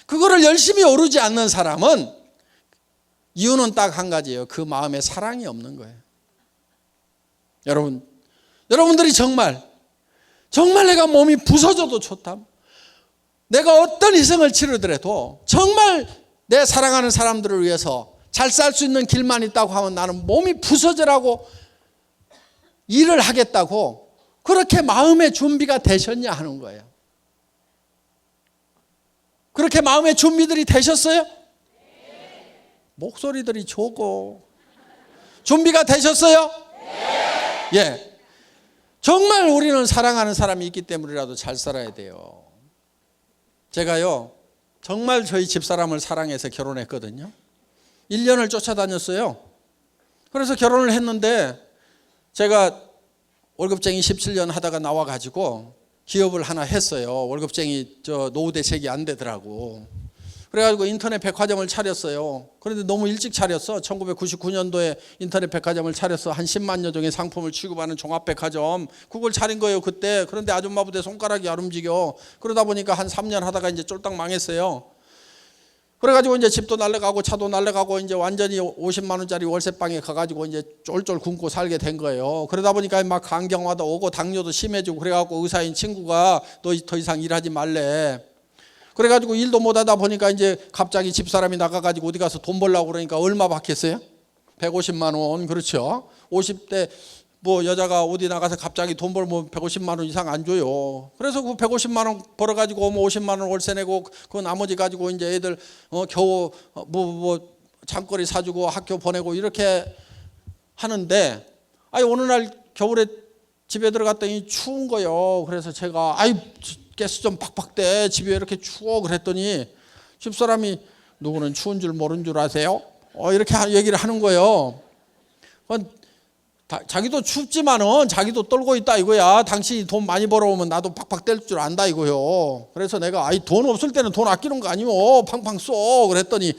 그거를 열심히 오르지 않는 사람은 이유는 딱 한 가지예요. 그 마음에 사랑이 없는 거예요. 여러분들이 정말 내가 몸이 부서져도 좋다, 내가 어떤 희생을 치르더라도 정말 내 사랑하는 사람들을 위해서 잘 살 수 있는 길만 있다고 하면 나는 몸이 부서져라고 일을 하겠다고 그렇게 마음의 준비가 되셨냐 하는 거예요. 그렇게 마음의 준비들이 되셨어요? 목소리들이 좋고. 준비가 되셨어요? 예. 정말 우리는 사랑하는 사람이 있기 때문이라도 잘 살아야 돼요. 제가요, 정말 저희 집사람을 사랑해서 결혼했거든요. 1년을 쫓아다녔어요. 그래서 결혼을 했는데 제가 월급쟁이 17년 하다가 나와가지고 기업을 하나 했어요. 월급쟁이 노후대책이 안 되더라고. 그래가지고 인터넷 백화점을 차렸어요. 그런데 너무 일찍 차렸어. 1999년도에 인터넷 백화점을 차렸어. 한 10만여 종의 상품을 취급하는 종합백화점. 그걸 차린 거예요 그때. 그런데 아줌마 부대 손가락이 안 움직여. 그러다 보니까 한 3년 하다가 이제 쫄딱 망했어요. 그래가지고 이제 집도 날라가고 차도 날라가고 이제 완전히 50만 원짜리 월세방에 가가지고 이제 쫄쫄 굶고 살게 된 거예요. 그러다 보니까 막 간경화도 오고 당뇨도 심해지고 그래갖고 의사인 친구가 너 더 이상 일하지 말래. 그래가지고 일도 못하다 보니까 이제 갑자기 집사람이 나가가지고 어디 가서 돈 벌려고 그러니까 얼마 받겠어요? 150만 원. 그렇죠. 50대 뭐 여자가 어디 나가서 갑자기 돈 벌면 150만 원 이상 안 줘요. 그래서 그 150만 원 벌어가지고 오면 50만 원 월세 내고 그 나머지 가지고 이제 애들 겨우 뭐 잠거리 사주고 학교 보내고 이렇게 하는데, 어느 날 겨울에 집에 들어갔더니 추운 거요. 그래서 제가 가스 좀 팍팍 대, 집에 이렇게 추워. 그랬더니 집사람이 누구는 추운 줄 모르는 줄 아세요? 이렇게 얘기를 하는 거예요. 자기도 춥지만은 자기도 떨고 있다 이거야. 당신이 돈 많이 벌어오면 나도 팍팍 뗄 줄 안다 이거요. 그래서 내가 돈 없을 때는 돈 아끼는 거 아니오. 팡팡 쏘. 그랬더니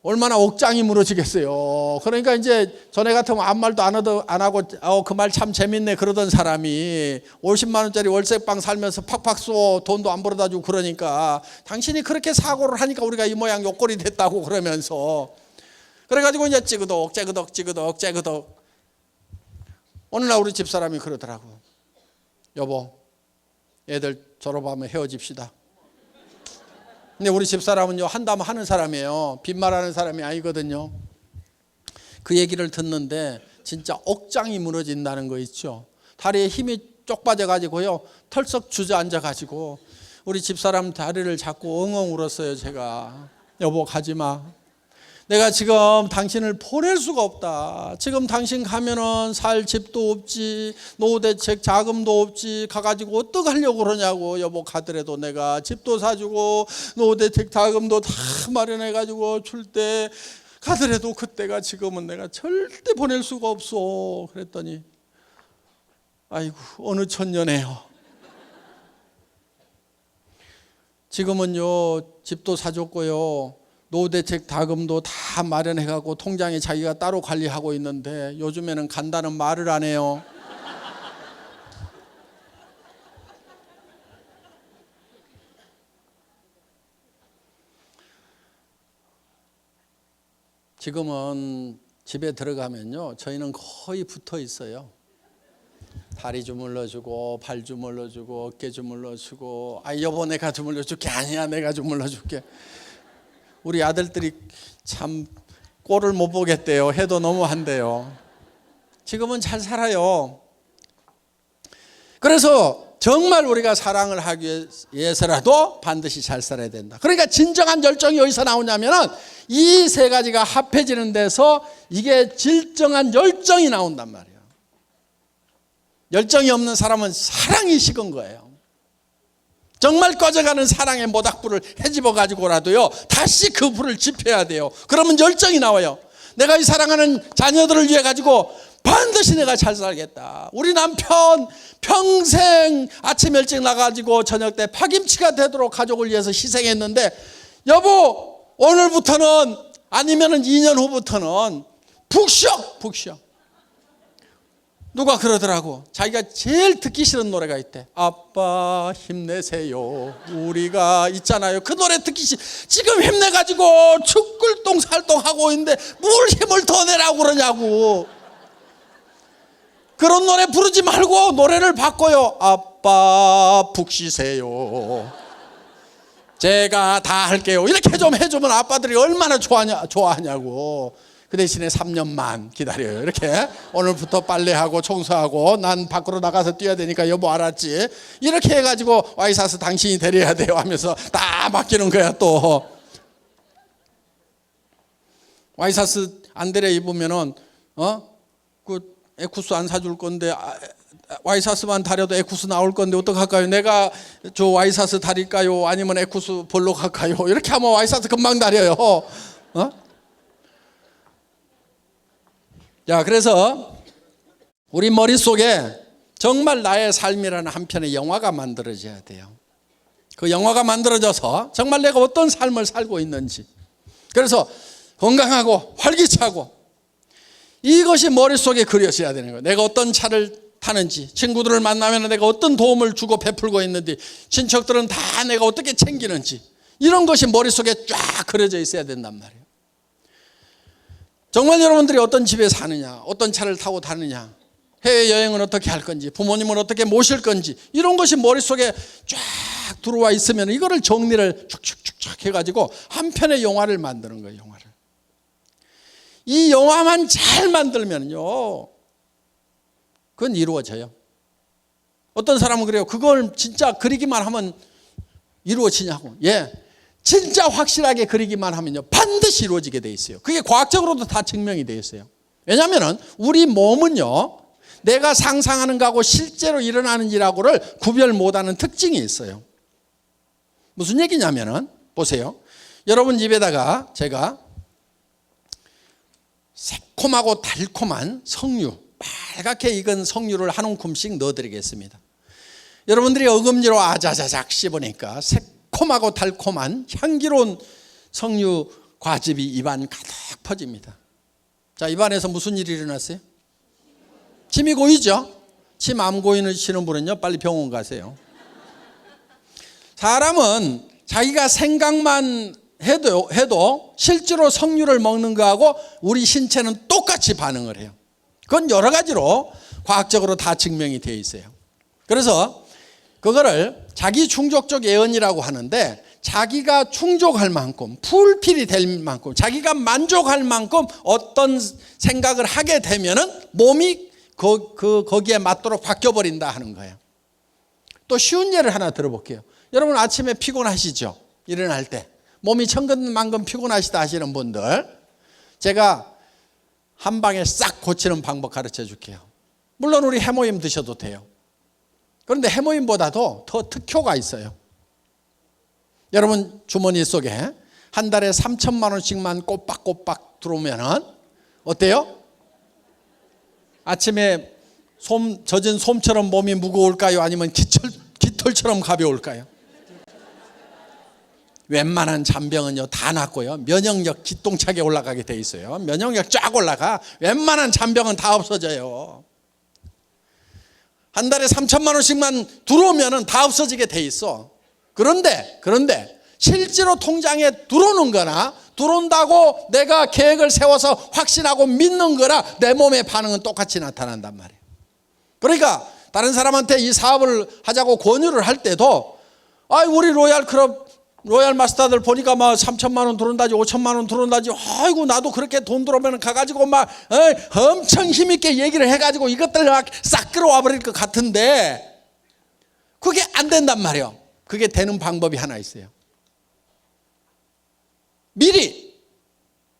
얼마나 억장이 무너지겠어요. 그러니까 이제 전에 같으면 아무 말도 안 하고 그 말 참 재밌네 그러던 사람이 50만 원짜리 월세방 살면서 팍팍 쏘 돈도 안 벌어다 주고 그러니까 당신이 그렇게 사고를 하니까 우리가 이 모양 요꼴이 됐다고 그러면서 그래가지고 이제 찌그덕 어느 날 우리 집사람이 그러더라고. 여보, 애들 졸업하면 헤어집시다. 근데 우리 집사람은요 한다면 하는 사람이에요. 빈말하는 사람이 아니거든요. 그 얘기를 듣는데 진짜 억장이 무너진다는 거 있죠. 다리에 힘이 쪽 빠져가지고요 털썩 주저앉아가지고 우리 집사람 다리를 잡고 엉엉 울었어요. 제가 여보 가지마. 내가 지금 당신을 보낼 수가 없다. 지금 당신 가면은 살 집도 없지, 노후대책 자금도 없지, 가가지고 어떻게 하려고 그러냐고. 여보 가더라도 내가 집도 사주고 노후대책 자금도 다 마련해가지고 줄 때 가더라도 그때가 지금은 내가 절대 보낼 수가 없어. 그랬더니 아이고 어느 천년에요. 지금은요 집도 사줬고요 노후대책 자금도 다 마련해가고 통장에 자기가 따로 관리하고 있는데 요즘에는 간다는 말을 안 해요. 지금은 집에 들어가면요 저희는 거의 붙어 있어요. 다리 주물러주고 발 주물러주고 어깨 주물러주고 여보 내가 주물러줄게. 아니야 내가 주물러줄게. 우리 아들들이 참 꼴을 못 보겠대요. 해도 너무한대요. 지금은 잘 살아요. 그래서 정말 우리가 사랑을 하기 위해서라도 반드시 잘 살아야 된다. 그러니까 진정한 열정이 어디서 나오냐면은 이 세 가지가 합해지는 데서 이게 진정한 열정이 나온단 말이에요. 열정이 없는 사람은 사랑이 식은 거예요. 정말 꺼져가는 사랑의 모닥불을 헤집어 가지고라도요 다시 그 불을 지펴야 돼요. 그러면 열정이 나와요. 내가 이 사랑하는 자녀들을 위해 가지고 반드시 내가 잘 살겠다. 우리 남편 평생 아침 일찍 나가지고 저녁 때 파김치가 되도록 가족을 위해서 희생했는데 여보 오늘부터는 아니면 2년 후부터는 푹 쉬어. 누가 그러더라고. 자기가 제일 듣기 싫은 노래가 있대. 아빠 힘내세요. 우리가 있잖아요. 그 노래 듣기 싫. 지금 힘내가지고 죽글동 살동하고 있는데 뭘 힘을 더 내라고 그러냐고. 그런 노래 부르지 말고 노래를 바꿔요. 아빠 푹 쉬세요. 제가 다 할게요. 이렇게 좀 해주면 아빠들이 얼마나 좋아하냐고. 그 대신에 3년만 기다려요. 이렇게 오늘부터 빨래하고 청소하고 난 밖으로 나가서 뛰어야 되니까 여보 알았지? 이렇게 해가지고 와이사스 당신이 데려야 돼요 하면서 다 맡기는 거야. 또 와이사스 안 데려 입으면은 그 에쿠스 안 사줄 건데 와이사스만 다려도 에쿠스 나올 건데 어떡할까요? 내가 저 와이사스 다릴까요? 아니면 에쿠스 볼로 갈까요? 이렇게 하면 와이사스 금방 다려요. 자, 그래서 우리 머릿속에 정말 나의 삶이라는 한 편의 영화가 만들어져야 돼요. 그 영화가 만들어져서 정말 내가 어떤 삶을 살고 있는지. 그래서 건강하고 활기차고 이것이 머릿속에 그려져야 되는 거예요. 내가 어떤 차를 타는지, 친구들을 만나면 내가 어떤 도움을 주고 베풀고 있는지, 친척들은 다 내가 어떻게 챙기는지, 이런 것이 머릿속에 쫙 그려져 있어야 된단 말이에요. 정말 여러분들이 어떤 집에 사느냐, 어떤 차를 타고 다느냐, 해외여행은 어떻게 할 건지, 부모님을 어떻게 모실 건지, 이런 것이 머릿속에 쫙 들어와 있으면 이거를 정리를 축축축축 해가지고 한 편의 영화를 만드는 거예요. 영화를. 이 영화만 잘 만들면요 그건 이루어져요. 어떤 사람은 그래요. 그걸 진짜 그리기만 하면 이루어지냐고. 예, 진짜 확실하게 그리기만 하면요 반드시 이루어지게 돼 있어요. 그게 과학적으로도 다 증명이 돼 있어요. 왜냐하면 우리 몸은요 내가 상상하는 거하고 실제로 일어나는 일하고를 구별 못하는 특징이 있어요. 무슨 얘기냐면은 보세요. 여러분 집에다가 제가 새콤하고 달콤한 석류, 빨갛게 익은 석류를 한 움큼씩 넣어드리겠습니다. 여러분들이 어금니로 아자자작 씹으니까 새콤하고 달콤한 향기로운 석류 과즙이 입안 가득 퍼집니다. 자, 입안에서 무슨 일이 일어났어요? 침이 고이죠? 침 안 고이시는 분은요, 빨리 병원 가세요. 사람은 자기가 생각만 해도 실제로 석류를 먹는 거하고 우리 신체는 똑같이 반응을 해요. 그건 여러 가지로 과학적으로 다 증명이 되어 있어요. 그래서 그거를 자기 충족적 예언이라고 하는데, 자기가 충족할 만큼, 풀필이 될 만큼, 자기가 만족할 만큼 어떤 생각을 하게 되면은 몸이 거기에 맞도록 바뀌어버린다 하는 거예요. 또 쉬운 예를 하나 들어볼게요. 여러분 아침에 피곤하시죠? 일어날 때 몸이 천근만근 피곤하시다 하시는 분들, 제가 한 방에 싹 고치는 방법 가르쳐 줄게요. 물론 우리 해모임 드셔도 돼요. 그런데 해모임보다도 더 특효가 있어요. 여러분 주머니 속에 한 달에 3천만 원씩만 꼬박꼬박 들어오면은 어때요? 아침에 젖은 솜처럼 몸이 무거울까요? 아니면 깃털처럼 가벼울까요? 웬만한 잔병은요 다 낫고요, 면역력 기똥차게 올라가게 돼 있어요. 면역력 쫙 올라가. 웬만한 잔병은 다 없어져요. 한 달에 3천만 원씩만 들어오면은 다 없어지게 돼 있어. 그런데 실제로 통장에 들어오는 거나 들어온다고 내가 계획을 세워서 확신하고 믿는 거나 내 몸의 반응은 똑같이 나타난단 말이에요. 그러니까 다른 사람한테 이 사업을 하자고 권유를 할 때도, 우리 로얄 마스터들 보니까 막 3천만 원 들어온다지 5천만 원 들어온다지, 아이고 나도 그렇게 돈 들어오면 가가지고 막 엄청 힘있게 얘기를 해가지고 이것들 막 싹 끌어와 버릴 것 같은데, 그게 안 된단 말이에요. 그게 되는 방법이 하나 있어요. 미리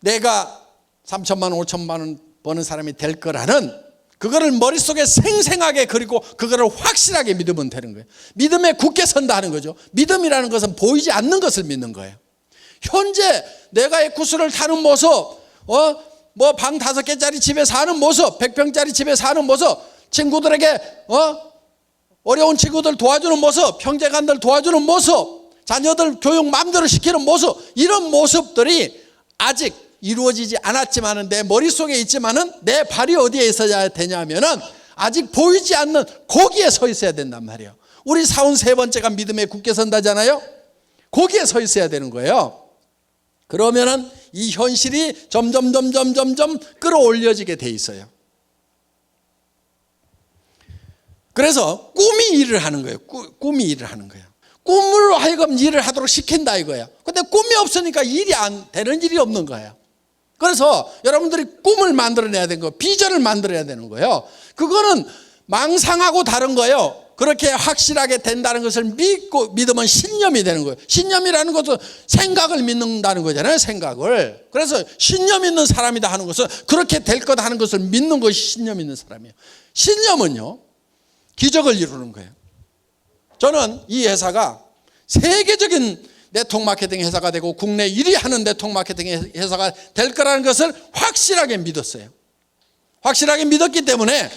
내가 3천만 원 5천만 원 버는 사람이 될 거라는 그거를 머릿속에 생생하게 그리고 그거를 확실하게 믿으면 되는 거예요. 믿음에 굳게 선다 하는 거죠. 믿음이라는 것은 보이지 않는 것을 믿는 거예요. 현재 내가 에쿠스를 타는 모습, 뭐 방 5개짜리 집에 사는 모습, 100평짜리 집에 사는 모습, 친구들에게 어려운 친구들 도와주는 모습, 형제간들 도와주는 모습, 자녀들 교육 마음대로 시키는 모습, 이런 모습들이 아직 이루어지지 않았지만은 내 머릿속에 있지만은 내 발이 어디에 있어야 되냐면은 아직 보이지 않는 거기에 서 있어야 된단 말이에요. 우리 사원 3번째가 믿음에 굳게 선다잖아요. 거기에 서 있어야 되는 거예요. 그러면은 이 현실이 점점 끌어올려지게 돼 있어요. 그래서 꿈이 일을 하는 거예요. 꿈이 일을 하는 거예요. 꿈으로 하여금 일을 하도록 시킨다 이거예요. 근데 꿈이 없으니까 일이 안 되는 일이 없는 거예요. 그래서 여러분들이 꿈을 만들어내야 되는 거예요. 비전을 만들어야 되는 거예요. 그거는 망상하고 다른 거예요. 그렇게 확실하게 된다는 것을 믿으면 신념이 되는 거예요. 신념이라는 것은 생각을 믿는다는 거잖아요. 생각을. 그래서 신념 있는 사람이다 하는 것은 그렇게 될 거다 하는 것을 믿는 것이 신념 있는 사람이에요. 신념은요 기적을 이루는 거예요. 저는 이 회사가 세계적인 네트워크 마케팅 회사가 되고 국내 1위 하는 네트워크 마케팅 회사가 될 거라는 것을 확실하게 믿었어요. 확실하게 믿었기 때문에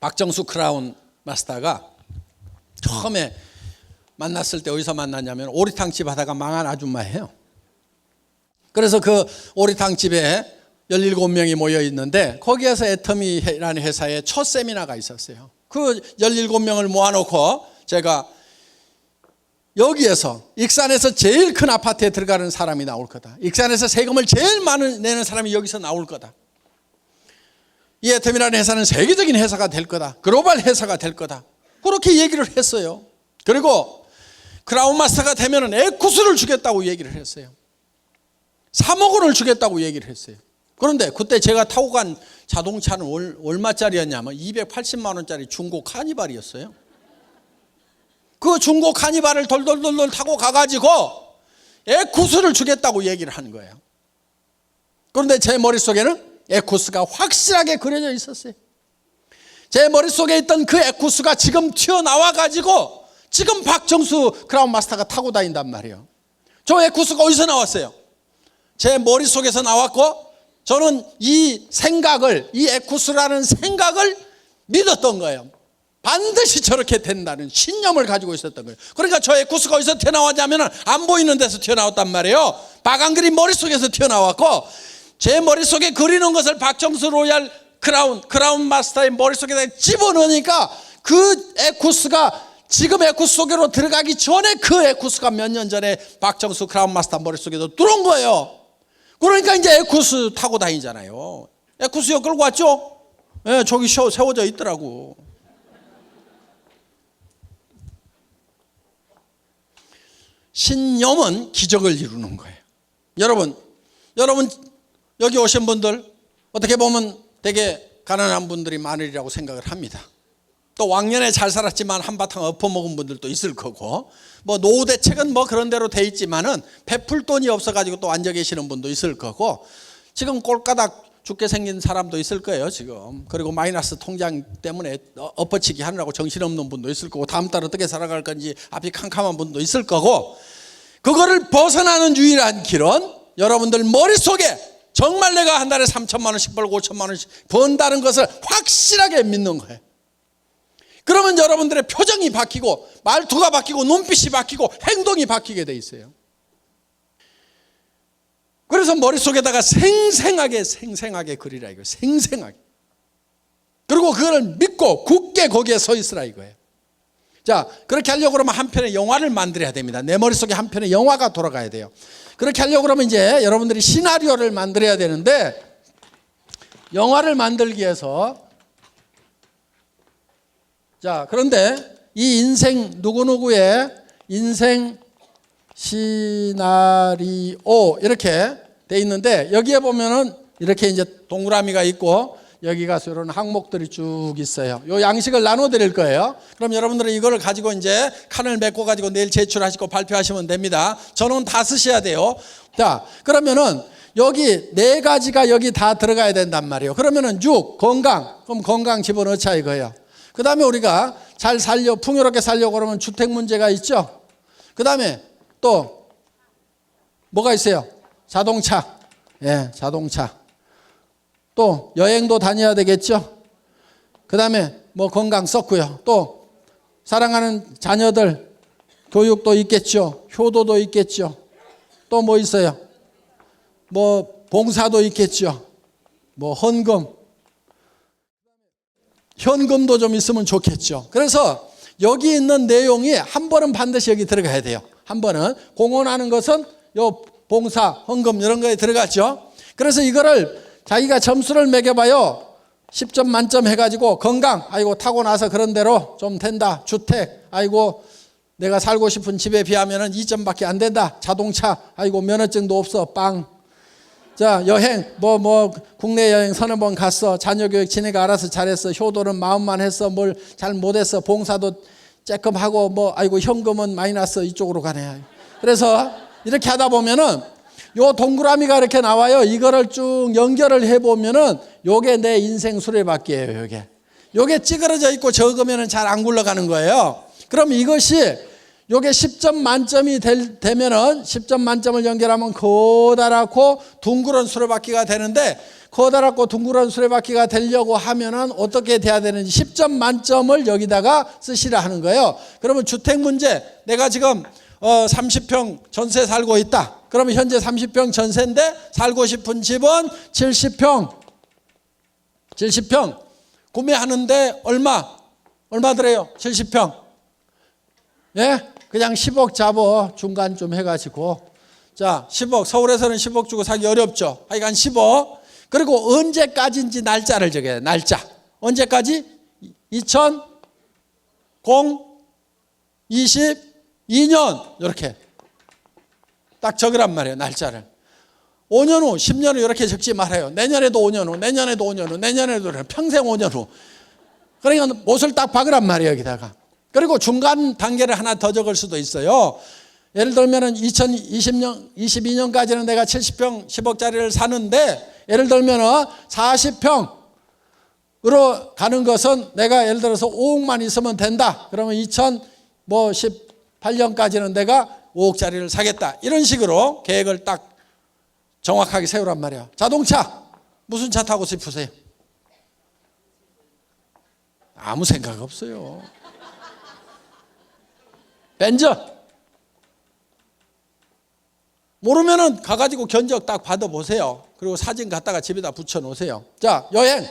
박정수 크라운 마스터가 처음에 만났을 때 어디서 만났냐면 오리탕집 하다가 망한 아줌마예요. 그래서 그 오리탕집에 17명이 모여 있는데 거기에서 애터미라는 회사에 첫 세미나가 있었어요. 그 17명을 모아놓고 제가 여기에서 익산에서 제일 큰 아파트에 들어가는 사람이 나올 거다. 익산에서 세금을 제일 많이 내는 사람이 여기서 나올 거다. 이 애터미라는 회사는 세계적인 회사가 될 거다. 글로벌 회사가 될 거다. 그렇게 얘기를 했어요. 그리고 크라운 마스터가 되면은 에쿠스를 주겠다고 얘기를 했어요. 3억 원을 주겠다고 얘기를 했어요. 그런데 그때 제가 타고 간 자동차는 얼마짜리였냐면 280만 원짜리 중고 카니발이었어요. 그 중고 카니발을 돌돌돌돌 타고 가가지고 에쿠스를 주겠다고 얘기를 하는 거예요. 그런데 제 머릿속에는 에쿠스가 확실하게 그려져 있었어요. 제 머릿속에 있던 그 에쿠스가 지금 튀어나와가지고 지금 박정수 크라운 마스터가 타고 다닌단 말이에요. 저 에쿠스가 어디서 나왔어요? 제 머릿속에서 나왔고 저는 이 생각을, 이 에쿠스라는 생각을 믿었던 거예요. 반드시 저렇게 된다는 신념을 가지고 있었던 거예요. 그러니까 저 에쿠스가 어디서 튀어나왔냐면 안 보이는 데서 튀어나왔단 말이에요. 박한글이 머릿속에서 튀어나왔고 제 머릿속에 그리는 것을 박정수 로얄 크라운 마스터의 머릿속에다 집어넣으니까 그 에쿠스가 지금 에쿠스 속으로 들어가기 전에 그 에쿠스가 몇 년 전에 박정수 크라운 마스터 머릿속에도 들어온 거예요. 그러니까 이제 에쿠스 타고 다니잖아요. 에쿠스역 끌고 왔죠? 예, 저기 세워져 있더라고. 신념은 기적을 이루는 거예요. 여러분 여기 오신 분들 어떻게 보면 되게 가난한 분들이 많으리라고 생각을 합니다. 또 왕년에 잘 살았지만 한바탕 엎어먹은 분들도 있을 거고 뭐 노후 대책은 뭐 그런 대로 돼 있지만은 베풀 돈이 없어가지고 또 앉아 계시는 분도 있을 거고 지금 꼴가닥 죽게 생긴 사람도 있을 거예요 지금. 그리고 마이너스 통장 때문에 엎어치기 하느라고 정신없는 분도 있을 거고 다음 달 어떻게 살아갈 건지 앞이 캄캄한 분도 있을 거고 그거를 벗어나는 유일한 길은 여러분들 머릿속에 정말 내가 한 달에 3천만 원씩 벌고 5천만 원씩 번다는 것을 확실하게 믿는 거예요. 그러면 여러분들의 표정이 바뀌고 말투가 바뀌고 눈빛이 바뀌고 행동이 바뀌게 돼 있어요. 그래서 머릿속에다가 생생하게 그리라 이거예요. 생생하게. 그리고 그걸 믿고 굳게 거기에 서 있으라 이거예요. 자, 그렇게 하려고 그러면 한 편의 영화를 만들어야 됩니다. 내 머릿속에 한 편의 영화가 돌아가야 돼요. 그렇게 하려고 그러면 이제 여러분들이 시나리오를 만들어야 되는데 영화를 만들기 위해서 자, 그런데 이 인생 누구누구의 인생 시나리오 이렇게 돼 있는데 여기에 보면은 이렇게 이제 동그라미가 있고 여기가 이런 항목들이 쭉 있어요. 요 양식을 나눠 드릴 거예요. 그럼 여러분들은 이거를 가지고 이제 칸을 메꿔 가지고 내일 제출하시고 발표하시면 됩니다. 전원 다 쓰셔야 돼요. 자, 그러면은 여기 네 가지가 여기 다 들어가야 된단 말이에요. 그러면은 6 건강. 그럼 건강 집어넣자 이거예요. 그다음에 우리가 잘 풍요롭게 살려고 그러면 주택 문제가 있죠. 그다음에 또 뭐가 있어요? 자동차. 예, 자동차. 또 여행도 다녀야 되겠죠. 그다음에 뭐 건강 썼고요. 또 사랑하는 자녀들 교육도 있겠죠. 효도도 있겠죠. 또 뭐 있어요? 뭐 봉사도 있겠죠. 뭐 현금도 좀 있으면 좋겠죠. 그래서 여기 있는 내용이 한 번은 반드시 여기 들어가야 돼요. 한 번은 공헌하는 것은 요 봉사, 헌금 이런 거에 들어갔죠. 그래서 이거를 자기가 점수를 매겨봐요. 10점 만점 해가지고 건강, 아이고 타고나서 그런 대로 좀 된다. 주택, 아이고 내가 살고 싶은 집에 비하면 2점밖에 안 된다. 자동차, 아이고 면허증도 없어. 빵. 자, 여행, 뭐 국내 여행 서너 번 갔어. 자녀 교육 지네가 알아서 잘했어. 효도는 마음만 했어. 뭘 잘 못했어. 봉사도 쬐끔하고 뭐 아이고 현금은 마이너스 이쪽으로 가네. 그래서 이렇게 하다 보면은 요 동그라미가 이렇게 나와요. 이거를 쭉 연결을 해보면은 요게 내 인생 수레바퀴예요. 요게 찌그러져 있고 적으면은 잘 안 굴러가는 거예요. 그럼 이것이 요게 10점 만점이 되면은 10점 만점을 연결하면 커다랗고 둥그런 수레바퀴가 되는데 커다랗고 둥그런 수레바퀴가 되려고 하면은 어떻게 돼야 되는지 10점 만점을 여기다가 쓰시라 하는 거예요. 그러면 주택 문제 내가 지금 30평 전세 살고 있다. 그러면 현재 30평 전세인데 살고 싶은 집은 70평 구매하는데 얼마 들어요? 70평. 예? 그냥 10억 잡어 중간 좀 해가지고 자 10억 서울에서는 10억 주고 사기 어렵죠. 하여간 10억. 그리고 언제까지인지 날짜를 적어요. 날짜 언제까지? 2022년 이렇게 딱 적으란 말이에요. 날짜를 5년 후 10년 후 이렇게 적지 말아요. 내년에도 5년 후 내년에도 5년 후 내년에도 평생 5년 후. 그러니까 못을 딱 박으란 말이에요. 여기다가. 그리고 중간 단계를 하나 더 적을 수도 있어요. 예를 들면 2022년까지는 내가 70평 10억짜리를 사는데 예를 들면 40평으로 가는 것은 내가 예를 들어서 5억만 있으면 된다. 그러면 2018년까지는 내가 5억짜리를 사겠다. 이런 식으로 계획을 딱 정확하게 세우란 말이야. 자동차 무슨 차 타고 싶으세요? 아무 생각 없어요. 벤츠. 모르면은 가가지고 견적 딱 받아보세요. 그리고 사진 갖다가 집에다 붙여놓으세요. 자, 여행.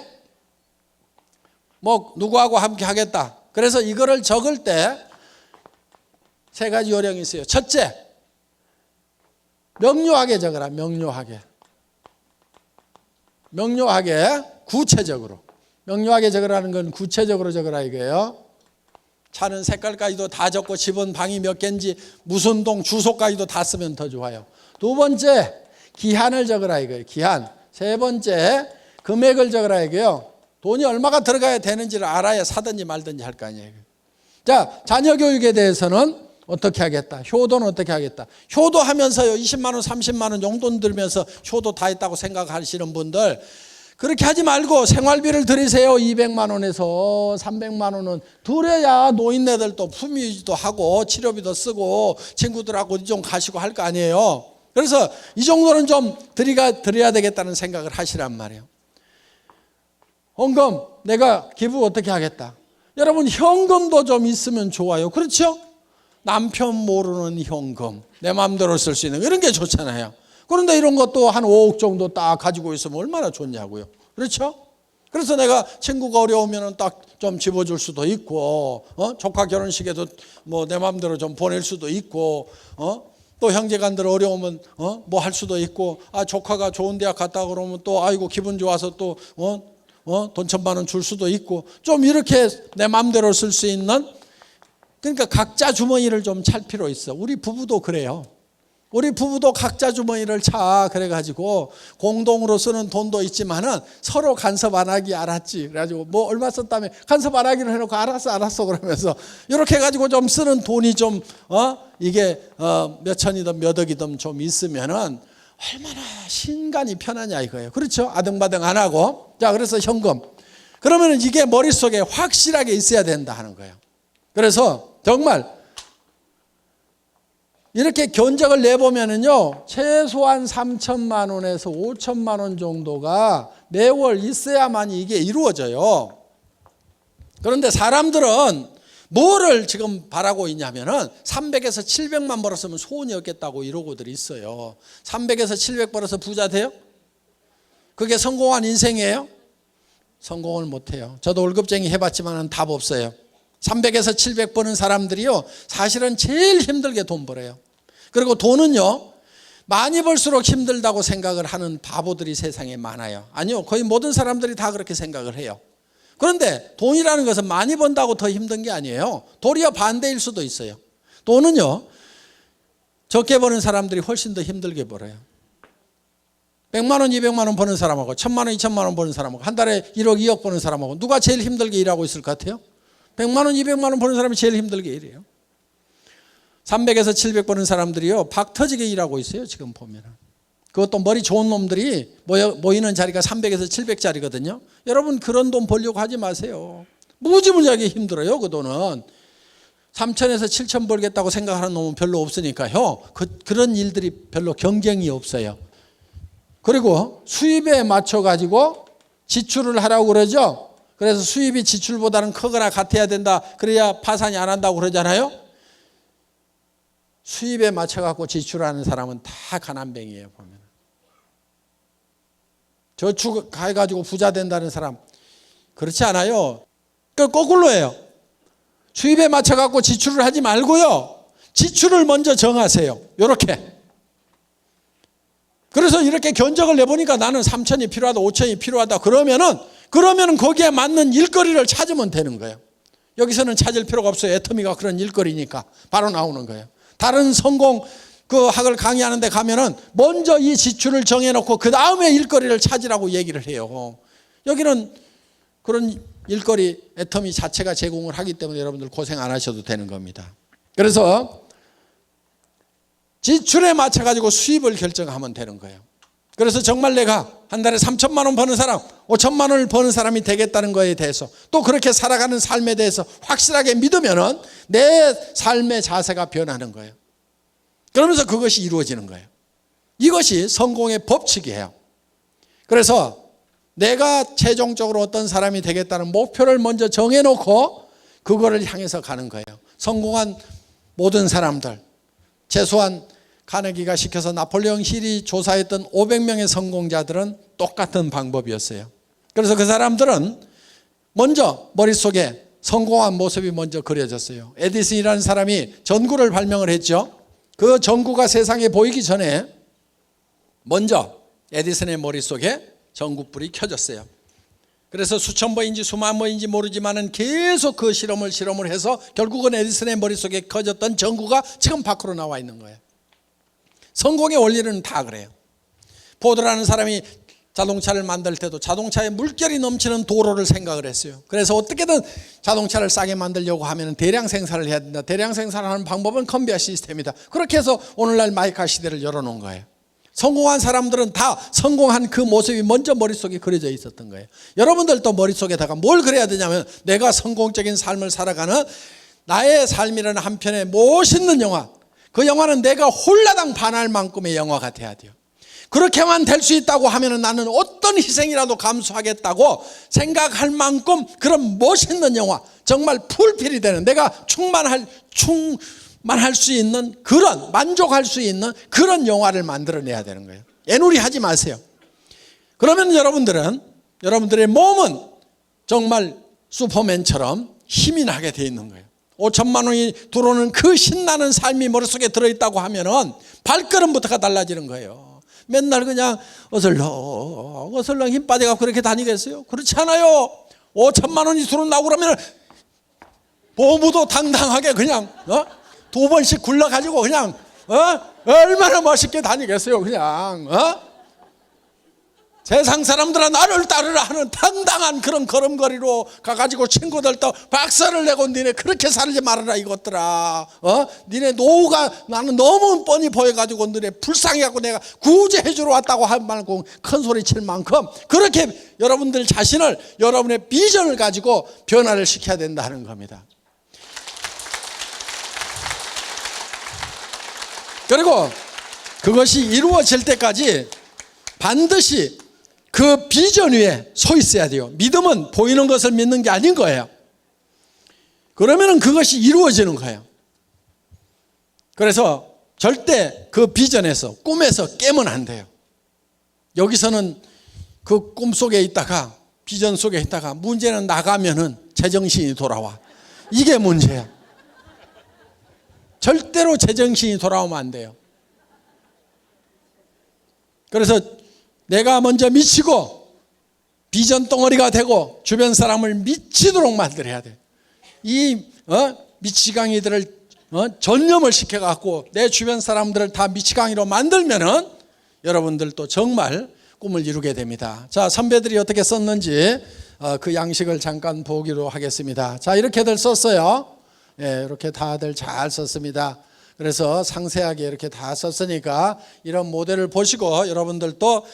뭐 누구하고 함께 하겠다. 그래서 이거를 적을 때 세 가지 요령이 있어요. 첫째, 명료하게 적어라. 명료하게, 구체적으로. 명료하게 적으라는 건 구체적으로 적으라 이거예요. 차는 색깔까지도 다 적고 집은 방이 몇 개인지 무슨 동 주소까지도 다 쓰면 더 좋아요. 두 번째, 기한을 적으라 이거예요. 기한. 세 번째, 금액을 적으라 이거예요. 돈이 얼마가 들어가야 되는지를 알아야 사든지 말든지 할 거 아니에요. 자, 자녀 교육에 대해서는 어떻게 하겠다. 효도는 어떻게 하겠다. 효도하면서요 20만 원 30만 원 용돈 들면서 효도 다 했다고 생각하시는 분들, 그렇게 하지 말고 생활비를 들이세요. 200만 원에서 300만 원은 들여야 노인네들도 품위도 하고 치료비도 쓰고 친구들하고 좀 가시고 할 거 아니에요. 그래서 이 정도는 좀 드려야 되겠다는 생각을 하시란 말이에요. 헌금, 내가 기부 어떻게 하겠다. 여러분, 현금도 좀 있으면 좋아요. 그렇죠? 남편 모르는 현금, 내 마음대로 쓸 수 있는 이런 게 좋잖아요. 그런데 이런 것도 한 5억 정도 딱 가지고 있으면 얼마나 좋냐고요. 그렇죠? 그래서 내가 친구가 어려우면 딱 좀 집어줄 수도 있고, 조카 결혼식에도 뭐 내 마음대로 좀 보낼 수도 있고, 또 형제간들 어려우면 뭐 할 수도 있고, 조카가 좋은 대학 갔다 그러면 또 아이고 기분 좋아서 또 돈 1,000만 원 줄 수도 있고, 좀 이렇게 내 마음대로 쓸 수 있는, 그러니까 각자 주머니를 좀 찰 필요 있어. 우리 부부도 그래요. 우리 부부도 각자 주머니를 차. 그래가지고 공동으로 쓰는 돈도 있지만은 서로 간섭 안 하기, 알았지? 그래가지고 뭐 얼마 썼다며 간섭 안 하기로 해놓고 알았어 그러면서 이렇게 해가지고 좀 쓰는 돈이 좀 이게 몇 천이든 몇 억이든 좀 있으면은 얼마나 신간이 편하냐 이거예요. 그렇죠? 아등바등 안 하고. 자, 그래서 현금. 그러면은 이게 머릿속에 확실하게 있어야 된다 하는 거예요. 그래서 정말 이렇게 견적을 내보면은요, 최소한 3천만 원에서 5천만 원 정도가 매월 있어야만 이게 이루어져요. 그런데 사람들은 뭐를 지금 바라고 있냐면은 300에서 700만 벌었으면 소원이 없겠다고 이러고들 있어요. 300에서 700 벌어서 부자 돼요? 그게 성공한 인생이에요? 성공을 못해요. 저도 월급쟁이 해봤지만 답 없어요. 300에서 700 버는 사람들이요, 사실은 제일 힘들게 돈 벌어요. 그리고 돈은요, 많이 벌수록 힘들다고 생각을 하는 바보들이 세상에 많아요. 아니요, 거의 모든 사람들이 다 그렇게 생각을 해요. 그런데 돈이라는 것은 많이 번다고 더 힘든 게 아니에요. 도리어 반대일 수도 있어요. 돈은요, 적게 버는 사람들이 훨씬 더 힘들게 벌어요. 100만 원, 200만 원 버는 사람하고 1000만 원, 2000만 원 버는 사람하고 한 달에 1억, 2억 버는 사람하고 누가 제일 힘들게 일하고 있을 것 같아요? 100만 원, 200만 원 버는 사람이 제일 힘들게 일해요. 300에서 700 버는 사람들이요, 박 터지게 일하고 있어요. 지금 보면은. 그것도 머리 좋은 놈들이 모이는 자리가 300에서 700짜리거든요. 여러분, 그런 돈 벌려고 하지 마세요. 무지무지하게 힘들어요. 그 돈은 3천에서 7천 벌겠다고 생각하는 놈은 별로 없으니까요. 그런 일들이 별로 경쟁이 없어요. 그리고 수입에 맞춰 가지고 지출을 하라고 그러죠. 그래서 수입이 지출보다는 크거나 같아야 된다. 그래야 파산이 안 한다고 그러잖아요. 수입에 맞춰 갖고 지출하는 사람은 다 가난뱅이에요. 보면 저축해 가지고 부자 된다는 사람 그렇지 않아요. 그 거꾸로예요. 수입에 맞춰 갖고 지출을 하지 말고요, 지출을 먼저 정하세요. 이렇게. 그래서 이렇게 견적을 내보니까 나는 3천이 필요하다, 5천이 필요하다. 그러면은 거기에 맞는 일거리를 찾으면 되는 거예요. 여기서는 찾을 필요가 없어요. 애터미가 그런 일거리니까 바로 나오는 거예요. 다른 성공 그 학을 강의하는 데 가면은 먼저 이 지출을 정해놓고 그 다음에 일거리를 찾으라고 얘기를 해요. 여기는 그런 일거리 애터미 자체가 제공을 하기 때문에 여러분들 고생 안 하셔도 되는 겁니다. 그래서 지출에 맞춰가지고 수입을 결정하면 되는 거예요. 그래서 정말 내가 한 달에 3천만 원 버는 사람, 5천만 원을 버는 사람이 되겠다는 거에 대해서, 또 그렇게 살아가는 삶에 대해서 확실하게 믿으면은 내 삶의 자세가 변하는 거예요. 그러면서 그것이 이루어지는 거예요. 이것이 성공의 법칙이에요. 그래서 내가 최종적으로 어떤 사람이 되겠다는 목표를 먼저 정해놓고 그거를 향해서 가는 거예요. 성공한 모든 사람들, 최소한 카네기가 시켜서 나폴레옹 힐이 조사했던 500명의 성공자들은 똑같은 방법이었어요. 그래서 그 사람들은 먼저 머릿속에 성공한 모습이 먼저 그려졌어요. 에디슨이라는 사람이 전구를 발명을 했죠. 그 전구가 세상에 보이기 전에 먼저 에디슨의 머릿속에 전구불이 켜졌어요. 그래서 수천 번인지 수만 번인지 모르지만은 계속 그 실험을 해서 결국은 에디슨의 머릿속에 켜졌던 전구가 지금 밖으로 나와 있는 거예요. 성공의 원리는 다 그래요. 포드라는 사람이 자동차를 만들 때도 자동차에 물결이 넘치는 도로를 생각을 했어요. 그래서 어떻게든 자동차를 싸게 만들려고 하면 대량 생산을 해야 된다. 대량 생산하는 방법은 컨베이어 시스템이다. 그렇게 해서 오늘날 마이카 시대를 열어놓은 거예요. 성공한 사람들은 다 성공한 그 모습이 먼저 머릿속에 그려져 있었던 거예요. 여러분들도 머릿속에다가 뭘 그려야 되냐면 내가 성공적인 삶을 살아가는 나의 삶이라는 한 편의 멋있는 영화, 그 영화는 내가 홀라당 반할 만큼의 영화가 돼야 돼요. 그렇게만 될 수 있다고 하면 나는 어떤 희생이라도 감수하겠다고 생각할 만큼 그런 멋있는 영화, 정말 풀필이 되는, 내가 충만할 수 있는 그런, 만족할 수 있는 그런 영화를 만들어내야 되는 거예요. 애누리 하지 마세요. 그러면 여러분들의 몸은 정말 슈퍼맨처럼 힘이 나게 돼 있는 거예요. 5천만 원이 들어오는 그 신나는 삶이 머릿속에 들어있다고 하면은 발걸음부터가 달라지는 거예요. 맨날 그냥 어슬렁 힘 빠져가 그렇게 다니겠어요? 그렇지 않아요. 5천만 원이 들어온다고 그러면 보무도 당당하게 그냥 두 번씩 굴러가지고 그냥 얼마나 멋있게 다니겠어요. 그냥 세상 사람들은 나를 따르라 하는 당당한 그런 걸음걸이로 가가지고 친구들도 박수를 내고 니네 그렇게 살지 말아라 이것들아. 니네 노후가 나는 너무 뻔히 보여가지고 니네 불쌍해갖고 내가 구제해 주러 왔다고 할 말고 큰 소리 칠 만큼 그렇게 여러분들 자신을, 여러분의 비전을 가지고 변화를 시켜야 된다는 겁니다. 그리고 그것이 이루어질 때까지 반드시 그 비전 위에 서 있어야 돼요. 믿음은 보이는 것을 믿는 게 아닌 거예요. 그러면 그것이 이루어지는 거예요. 그래서 절대 그 비전에서, 꿈에서 깨면 안 돼요. 여기서는 그 꿈 속에 있다가, 비전 속에 있다가 문제는 나가면은 제정신이 돌아와. 이게 문제야. 절대로 제정신이 돌아오면 안 돼요. 그래서 내가 먼저 미치고 비전 덩어리가 되고 주변 사람을 미치도록 만들어야 돼. 이 미치광이들을 전념을 시켜갖고 내 주변 사람들을 다 미치광이로 만들면은 여러분들도 정말 꿈을 이루게 됩니다. 자, 선배들이 어떻게 썼는지 그 양식을 잠깐 보기로 하겠습니다. 자, 이렇게들 썼어요. 예, 이렇게 다들 잘 썼습니다. 그래서 상세하게 이렇게 다 썼으니까 이런 모델을 보시고 여러분들도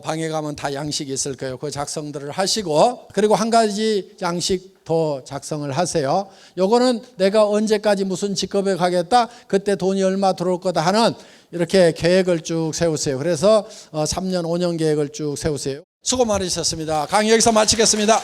방에 가면 다 양식이 있을 거예요. 그 작성들을 하시고, 그리고 한 가지 양식 더 작성을 하세요. 요거는 내가 언제까지 무슨 직업에 가겠다, 그때 돈이 얼마 들어올 거다 하는 이렇게 계획을 쭉 세우세요. 그래서 3년 5년 계획을 쭉 세우세요. 수고 많으셨습니다. 강의 여기서 마치겠습니다.